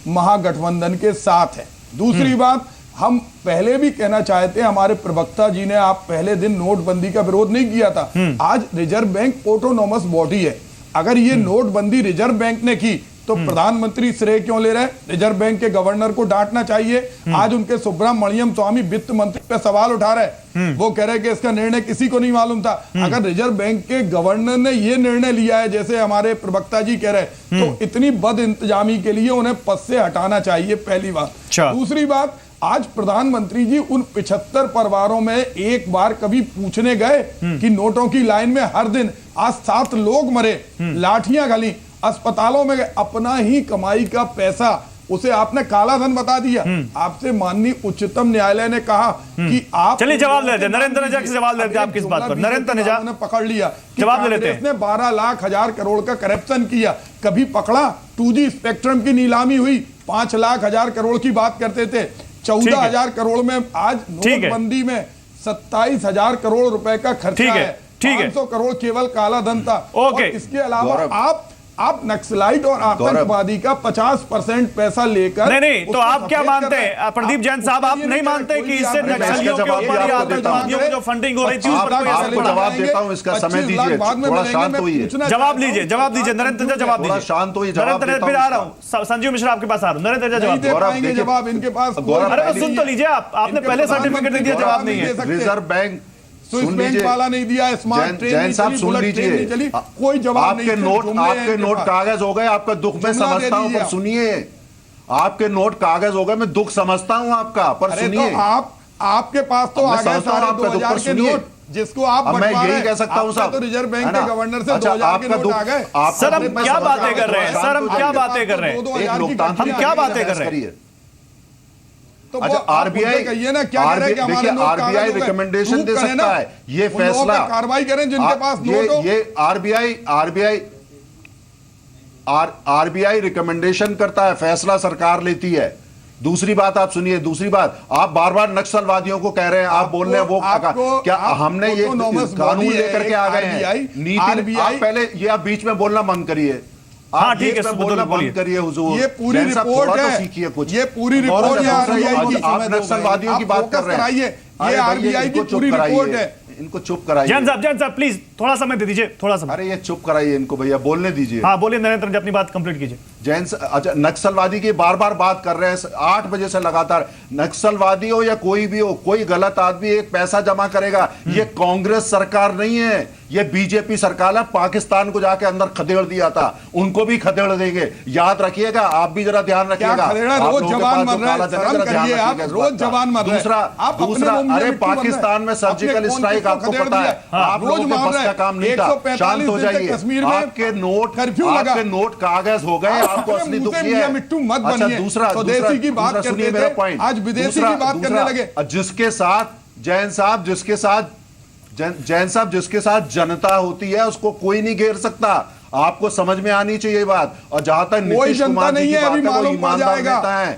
महागठबंधन के साथ है। दूसरी बात, हम पहले भी कहना चाहते हैं, हमारे प्रवक्ता जी ने आप पहले दिन नोटबंदी का विरोध नहीं किया था। आज रिजर्व बैंक ऑटोनोमस बॉडी है। अगर ये नोटबंदी रिजर्व बैंक ने की तो प्रधानमंत्री श्रेय क्यों ले रहे हैं? रिजर्व बैंक के गवर्नर को डांटना चाहिए। आज उनके सुब्रमण्यम स्वामी वित्त मंत्री पे सवाल उठा रहे हैं, वो कह रहे हैं कि इसका निर्णय किसी को नहीं मालूम था। अगर रिजर्व बैंक के गवर्नर ने ये निर्णय लिया है जैसे हमारे प्रवक्ता जी कह रहे हैं, तो इतनी बद इंतजामी के लिए उन्हें पद से हटाना चाहिए, पहली बात। दूसरी बात, आज प्रधानमंत्री जी उन 75 परिवारों में एक बार कभी पूछने गए कि नोटों की लाइन में हर दिन आज 7 लोग मरे, लाठियां गली, अस्पतालों में अपना ही कमाई का पैसा उसे आपने काला धन बता दिया। आपसे माननीय उच्चतम न्यायालय ने कहा कि आप, चलिए जवाब लेते हैं, नरेंद्र तनेजा से जवाब लेते हैं आप किस बात पर? नरेंद्र तनेजा ने पकड़ लिया, जवाब ले लेते हैं। इसने 12 लाख हजार करोड़ का करप्शन किया, कभी पकड़ा? 2G स्पेक्ट्रम की नीलामी हुई, 5 लाख हजार करोड़ की बात करते थे, 14,000 करोड़ में आज नोटबंदी में 27,000 करोड़ रुपए का खर्चा है। 500 करोड़ केवल काला धन था। और इसके अलावा आप नक्सलाइट और आतंकवादी का 50% पैसा लेकर नहीं, तो आप क्या मानते हैं प्रदीप जैन साहब? आप नहीं मानते कि इससे नक्सलियों के ऊपर या आतंकवादियों की जो फंडिंग हो रही थी उस पर कोई असर पड़ा? जवाब देता हूं, इसका समय दीजिए, थोड़ा शांत होइए। जवाब लीजिए नरेंद्र तनेजा, जवाब दीजिए। शांत होइए, जवाब देता हूं। आ रहा हूं, संजीव मिश्रा आपके पास आ रहा हूं। नरेंद्र तनेजा जवाब इनके पास, अरे सुन तो लीजिए, आपने पहले सर्टिफिकेट दे दिया, जवाब नहीं है। रिजर्व बैंक स्विस बैंक वाला नहीं दिया, स्मार्ट ट्रेन जैन साहब सुन लीजिए, कोई जवाब नहीं। आपके नोट कागज हो गए, आपका दुख मैं समझता हूं, पर सुनिए, आपके नोट कागज हो गए, मैं दुख समझता हूं आपका, पर सुनिए। आपके पास तो आ गए सारे 2000 के नोट, जिसको आप मैं यही कह सकता हूं साहब, तो रिजर्व बैंक के गवर्नर से 2000 के नोट आ गए। सर हम क्या बातें कर रहे हैं? सर हम क्या बातें कर रहे हैं? हम क्या बातें कर रहे हैं? तो आरबीआई कहिए ना, क्या कह रहे हैं कि हमारे नोट आरबीआई रिकमेंडेशन दे सकता है, ये फैसला कार्रवाई करें जिनके पास नोट हो। ये आरबीआई रिकमेंडेशन करता है, फैसला सरकार लेती है। दूसरी बात आप सुनिए, दूसरी बात, आप बार बार नक्सलवादियों को कह रहे हैं, आप बोल रहे हैं वो क्या हमने ये कानून लेकर के आ गए हैं, नीति? आप पहले ये आप बीच में बोलना बंद करिए। हाँ ठीक है, बोलना बंद करिए हुजूर। ये पूरी रिपोर्ट है, सीखिए कुछ। ये पूरी रिपोर्ट है आरबीआई की। आप नक्सलवादियों की बात कर रहे हैं, ये आरबीआई की पूरी रिपोर्ट है। इनको चुप कराइए। जैन साहब प्लीज थोड़ा समय दे दीजिए, थोड़ा समय। अरे ये चुप कराइए इनको भैया, बोलने दीजिए। हाँ बोलिए नरेंद्र जी, अपनी बात कंप्लीट कीजिए। अच्छा, नक्सलवादी की बार बार बात कर रहे हैं 8 बजे से लगातार। नक्सलवादी हो या कोई भी हो, कोई गलत आदमी एक पैसा जमा करेगा, ये कांग्रेस सरकार नहीं है, ये बीजेपी सरकार है। पाकिस्तान को जाके अंदर खदेड़ दिया था, उनको भी खदेड़ देंगे, याद रखिएगा। आप भी जरा ध्यान रखिएगा। रोज जवान मर रहे हैं, आप रोज जवान मर रहे हैं। दूसरा, अरे पाकिस्तान में सर्जिकल स्ट्राइक आपको पता है, आप लोगों के बस का काम नहीं था। शांत हो जाइए। आपके नोट कागज हो गए, आपको असली दुख ये है। अच्छा, दूसरा सुनिए मेरा पॉइंट। आज विदेशी की बात करने लगे। जिसके साथ जैन साहब जिसके साथ जनता होती है उसको कोई नहीं घेर सकता। आपको समझ में आनी चाहिए बात। और जहां तक नीतीश कुमार जी की बात है, वो ईमानदार नेता है।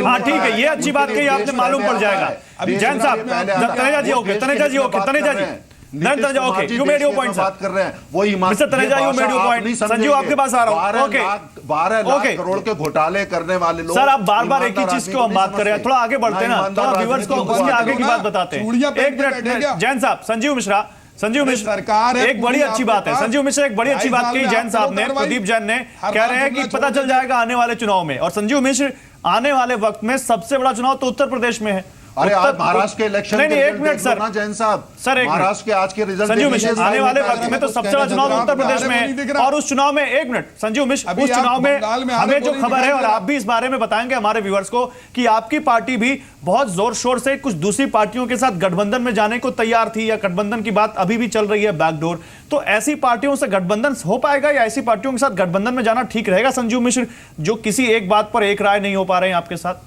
हाँ ठीक है, ये अच्छी बात कही आपने, मालूम पड़ जाएगा। जैन साहब, Taneja ji okay, Taneja ji okay, Taneja ji you made your point बात कर रहे हैं, वो mister Taneja, you made your point. Sanjeev आपके पास आ रहा हूं। ओके, 12 लाख करोड़ के घोटाले करने वाले लोग। सर, आप बार-बार एक ही चीज को हम बात कर रहे हैं, थोड़ा आगे बढ़ते हैं ना, थोड़ा व्यूअर्स को उसके आगे की बात बताते हैं। एक मिनट, जैन साहब, संजीव मिश्रा सरकार एक बड़ी अच्छी बात है। संजीव मिश्रा एक बड़ी अच्छी बात कही जैन साहब ने, प्रदीप जैन ने, कह रहे हैं कि पता चल जाएगा आने वाले चुनाव में। और संजीव मिश्र, आने वाले वक्त में सबसे बड़ा चुनाव तो उत्तर प्रदेश में है। अरे आप महाराष्ट्र के इलेक्शन नहीं, एक मिनट सर, जैन साहब, सर महाराष्ट्र के आज के रिजल्ट संजीव मिश्र, आने वाले वक्त में तो सबसे बड़ा चुनाव उत्तर प्रदेश में है। और उस चुनाव में, एक मिनट संजीव मिश्र, उस चुनाव में हमें जो खबर है, और आप भी इस बारे में बताएंगे हमारे व्यूअर्स को, कि आपकी पार्टी भी बहुत जोर शोर से कुछ दूसरी पार्टियों के साथ गठबंधन में जाने को तैयार थी, या गठबंधन की बात अभी भी चल रही है बैकडोर। तो ऐसी पार्टियों से गठबंधन हो पाएगा, या ऐसी पार्टियों के साथ गठबंधन में जाना ठीक रहेगा संजीव मिश्र, जो किसी एक बात पर एक राय नहीं हो पा रहे हैं आपके साथ?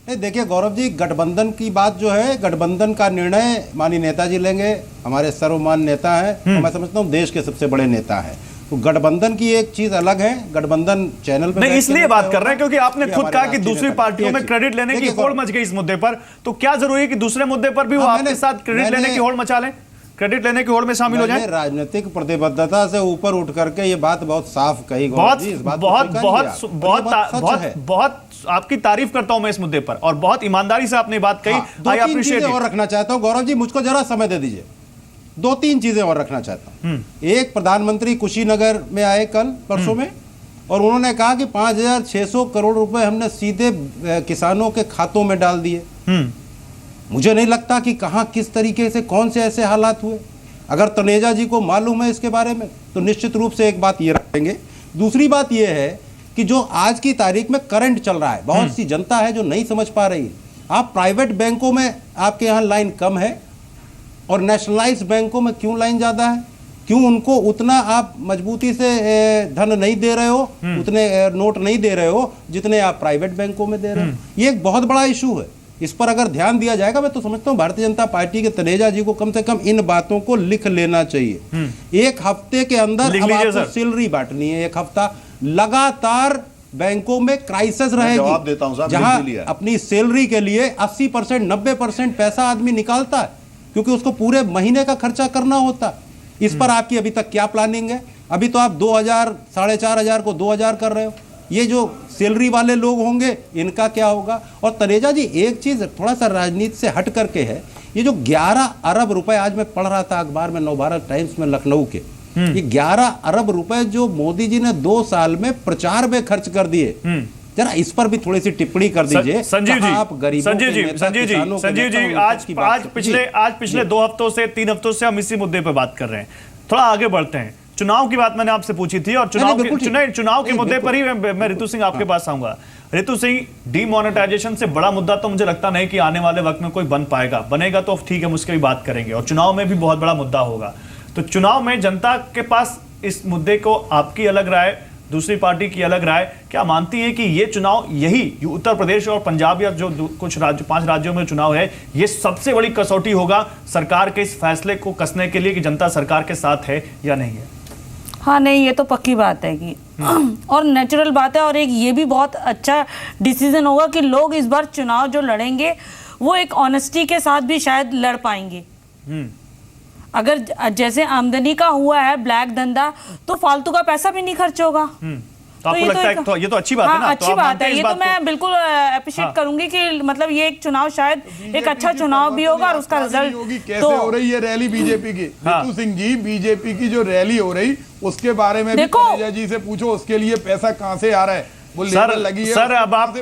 नहीं, देखिए गौरव जी, गठबंधन की बात जो है, गठबंधन का निर्णय माननीय नेताजी लेंगे। हमारे सर्वमान्य नेता हैं, तो मैं समझता हूँ देश के सबसे बड़े नेता हैं। तो गठबंधन की एक चीज अलग है, गठबंधन चैनल पे नहीं, इसलिए बात कर रहे हैं क्योंकि आपने खुद कहा कि दूसरी पार्टियों में क्रेडिट लेने की होड़ मच गई इस मुद्दे पर। तो क्या जरूरी है कि दूसरे मुद्दे पर भी वो आपके साथ क्रेडिट लेने की होड़ मचा लें, क्रेडिट लेने की होड़ में शामिल हो जाए? राजनीतिक प्रतिबद्धता से ऊपर उठ करके ये बात बहुत साफ कही। बहुत आपकी तारीफ करता हूं मैं इस मुद्दे पर, और बहुत ईमानदारी से आपने बात कही। आई अप्रिशिएट और रखना चाहता हूं गौरव जी, मुझको जरा समय दे दीजिए। 2-3 चीजें और रखना चाहता हूं। एक, प्रधानमंत्री कुशीनगर में आए कल परसों में, और उन्होंने कहा कि 5,600 करोड़ रुपए हमने सीधे किसानों के खातों में डाल दिए। मुझे नहीं लगता कि कहां किस तरीके से कौन से ऐसे हालात हुए। अगर तनेजा जी को मालूम है इसके बारे में तो निश्चित रूप से एक बात ये रखेंगे। दूसरी बात ये है कि जो आज की तारीख में करंट चल रहा है, बहुत सी जनता है जो नहीं समझ पा रही। आप प्राइवेट बैंकों में आपके यहाँ लाइन कम है और नेशनलाइज्ड बैंकों में क्यों लाइन ज्यादा है? क्यों उनको उतना आप मजबूती से धन नहीं दे रहे हो, उतने नोट नहीं दे रहे हो जितने आप प्राइवेट बैंकों में दे रहे हो? ये एक बहुत बड़ा इशू है। इस पर अगर ध्यान दिया जाएगा, मैं तो समझता हूं भारतीय जनता पार्टी के तनेजा जी को कम से कम इन बातों को लिख लेना चाहिए। एक हफ्ते के अंदर अब आपको सैलरी बांटनी है। एक हफ्ता लगातार बैंकों में क्राइसिस रहेगी, जहां अपनी सैलरी के लिए 80%, 90% पैसा आदमी निकालता है, क्योंकि उसको पूरे महीने का खर्चा करना होता। इस पर आपकी अभी तक क्या प्लानिंग है? अभी तो आप 2,000, 4,500 को 2,000 कर रहे हो। ये जो सैलरी वाले लोग होंगे इनका क्या होगा? और तनेजा जी, एक चीज थोड़ा सा राजनीति से हट करके है, ये जो 11 अरब रुपए, आज मैं पढ़ रहा था अखबार में, नवभारत टाइम्स में, लखनऊ के, ये 11 अरब रुपए जो मोदी जी ने 2 साल में प्रचार में खर्च कर दिए, जरा इस पर भी थोड़ी सी टिप्पणी कर दीजिए। संजीव जी, आप गरीबों के नेता, संजीव जी, आज पिछले 2 हफ्तों से 3 हफ्तों से हम इसी मुद्दे पर बात कर रहे हैं। थोड़ा आगे बढ़ते हैं। चुनाव की बात मैंने आपसे पूछी थी, और चुनाव के मुद्दे पर ही मैं ऋतु सिंह आपके पास आऊंगा। ऋतु सिंह, डीमोनेटाइजेशन से बड़ा मुद्दा तो मुझे लगता नहीं कि आने वाले वक्त में कोई बन पाएगा। बनेगा तो ठीक है, उसकी भी बात करेंगे, और चुनाव में भी बहुत बड़ा मुद्दा होगा। तो चुनाव में जनता के पास इस मुद्दे को, आपकी अलग राय, दूसरी पार्टी की अलग राय, क्या मानती है कि ये चुनाव, यही उत्तर प्रदेश और पंजाब या जो कुछ 5 राज्यों में चुनाव है, ये सबसे बड़ी कसौटी होगा सरकार के इस फैसले को कसने के लिए कि जनता सरकार के साथ है या नहीं है? हाँ, नहीं, ये तो पक्की बात है कि और नेचुरल बात है, और एक ये भी बहुत अच्छा डिसीजन होगा कि लोग इस बार चुनाव जो लड़ेंगे वो एक ऑनेस्टी के साथ भी शायद लड़ पाएंगे। अगर जैसे आमदनी का हुआ है ब्लैक धंधा, तो फालतू का पैसा भी नहीं खर्च होगा। तो आपको लगता है तो ये तो अच्छी बात है ना? अच्छी बात है, ये तो मैं बिल्कुल अप्रिशिएट करूंगी कि मतलब ये एक चुनाव शायद एक अच्छा चुनाव भी होगा और उसका रिजल्ट कैसे हो रही है रैली बीजेपी की। ऋतु सिंह जी, बीजेपी की जो रैली हो रही उसके बारे में भी कन्हैया जी से पूछो, उसके लिए पैसा कहां से आ रहा है, सर अब आप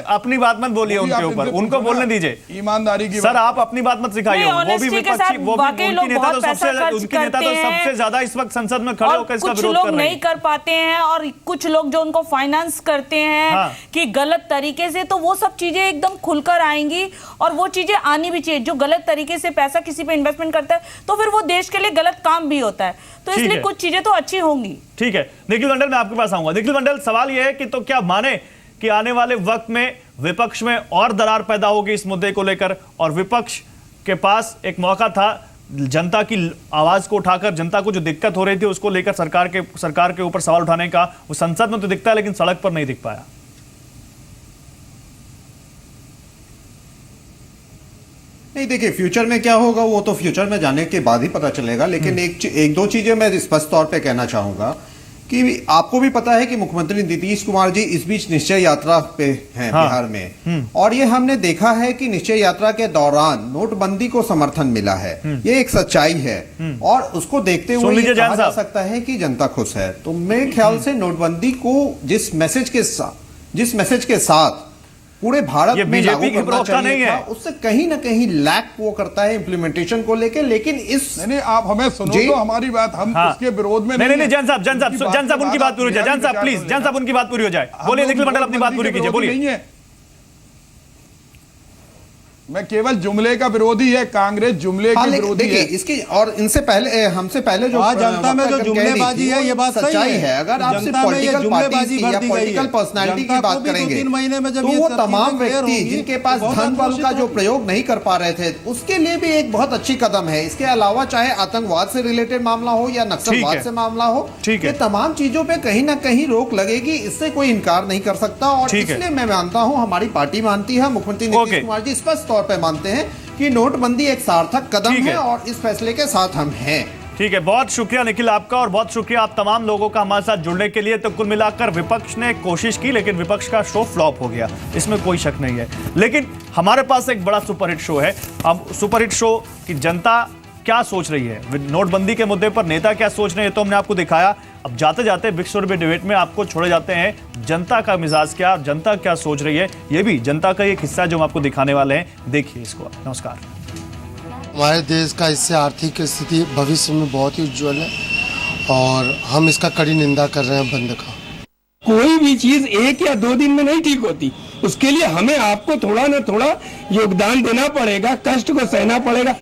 अपनी बात मत बोलिए उनके ऊपर, उनको बोलने दीजिए, ईमानदारी की। सर आप अपनी बात मत सिखाइए, वो भी विपक्षी, वो भी उनकी नेता तो सबसे ज्यादा इस वक्त संसद में खड़े होकर इसका विरोध कर रहे हैं। कुछ लोग नहीं कर पाते हैं और कुछ लोग जो उनको फाइनेंस करते हैं कि गलत तरीके से, तो वो सब चीजें एकदम खुलकर आएंगी और वो चीजें आनी भी चाहिए। जो गलत तरीके से पैसा किसी पे इन्वेस्टमेंट करता है तो फिर वो देश के लिए गलत काम भी होता है, तो इसलिए कुछ चीजें तो अच्छी होंगी। ठीक है, निखिल मंडल मैं आपके पास आऊंगा। निखिल मंडल, सवाल यह है कि तो क्या माने कि आने वाले वक्त में विपक्ष में और दरार पैदा होगी इस मुद्दे को लेकर, और विपक्ष के पास एक मौका था जनता की आवाज को उठाकर, जनता को जो दिक्कत हो रही थी उसको लेकर सरकार के ऊपर सवाल उठाने का, वो संसद में तो दिखता है लेकिन सड़क पर नहीं दिख पाया। नहीं, देखिए फ्यूचर में क्या होगा वो तो फ्यूचर में जाने के बाद ही पता चलेगा, लेकिन एक दो चीजें मैं स्पष्ट तौर पे कहना चाहूंगा कि आपको भी पता है कि मुख्यमंत्री नीतीश कुमार जी इस बीच निश्चय यात्रा पे हैं बिहार में, और ये हमने देखा है कि निश्चय यात्रा के दौरान नोटबंदी को समर्थन मिला है, ये एक सच्चाई है, और उसको देखते हुए ये कहा जा सकता है कि जनता खुश है। तो मेरे ख्याल से नोटबंदी को जिस मैसेज के साथ पूरे भारत में लागू करना चाहिए था, उससे कहीं ना कहीं लैक वो करता है इम्प्लीमेंटेशन को लेके। लेकिन इस नहीं, आप हमें सुनो तो हमारी बात, हम उसके विरोध में नहीं। जैन साहब उनकी बात पूरी हो जाए। जैन साहब प्लीज, जैन साहब उनकी बात पूरी हो जाए। बोलिए निखिल मंडल, अपनी बात पूरी कीजिए, बोलिए। मैं केवल जुमले का विरोधी है, कांग्रेस जुमले की विरोधी है। इसकी और इनसे पहले हमसे पहले जो जनता में जो जुमलेबाजी है ये बात सच्चाई है। अगर आप सिर्फ पॉलिटिकल पार्टी या पॉलिटिकल पर्सनालिटी की बात करेंगे तो वो तमाम व्यक्ति जिनके पास धन बल का जो प्रयोग नहीं कर पा रहे थे उसके लिए भी एक बहुत अच्छी कदम है। इसके अलावा चाहे आतंकवाद से रिलेटेड मामला हो या नक्सलवाद से मामला हो, ये तमाम चीजों पे कहीं ना कहीं रोक लगेगी, इससे कोई इनकार नहीं कर सकता। और इसलिए मैं मानता हूँ, हमारी पार्टी मानती है, मुख्यमंत्री नीतीश कुमार जी स्पष्ट पे मानते हैं कि नोटबंदी एक सार्थक कदम है और इस फैसले के साथ हम हैं। ठीक है, बहुत शुक्रिया निखिल आपका, और बहुत शुक्रिया आप तमाम लोगों का हमारे साथ जुड़ने के लिए। तो कुल मिलाकर विपक्ष ने कोशिश की लेकिन विपक्ष का शो फ्लॉप हो गया, इसमें कोई शक नहीं है। लेकिन हमारे पास एक बड़ा सुपरहिट शो है। अब सुपरहिट शो की जनता क्या सोच रही है, नोटबंदी के मुद्दे पर नेता क्या सोच रहे हैं, तो हमने आपको दिखाया। अब जाते जाते बिग स्टोरी पे डिबेट में आपको छोड़े जाते हैं जनता का मिजाज क्या, जनता क्या सोच रही है, ये भी जनता का एक हिस्सा जो हम आपको दिखाने वाले हैं। देखिए इसको। नमस्कार। हमारे देश का इससे आर्थिक स्थिति भविष्य में बहुत ही उज्जवल है और हम इसका कड़ी निंदा कर रहे हैं बंद का। कोई भी चीज एक या दो दिन में नहीं ठीक होती, उसके लिए हमें आपको थोड़ा ना थोड़ा योगदान देना पड़ेगा, कष्ट को सहना पड़ेगा।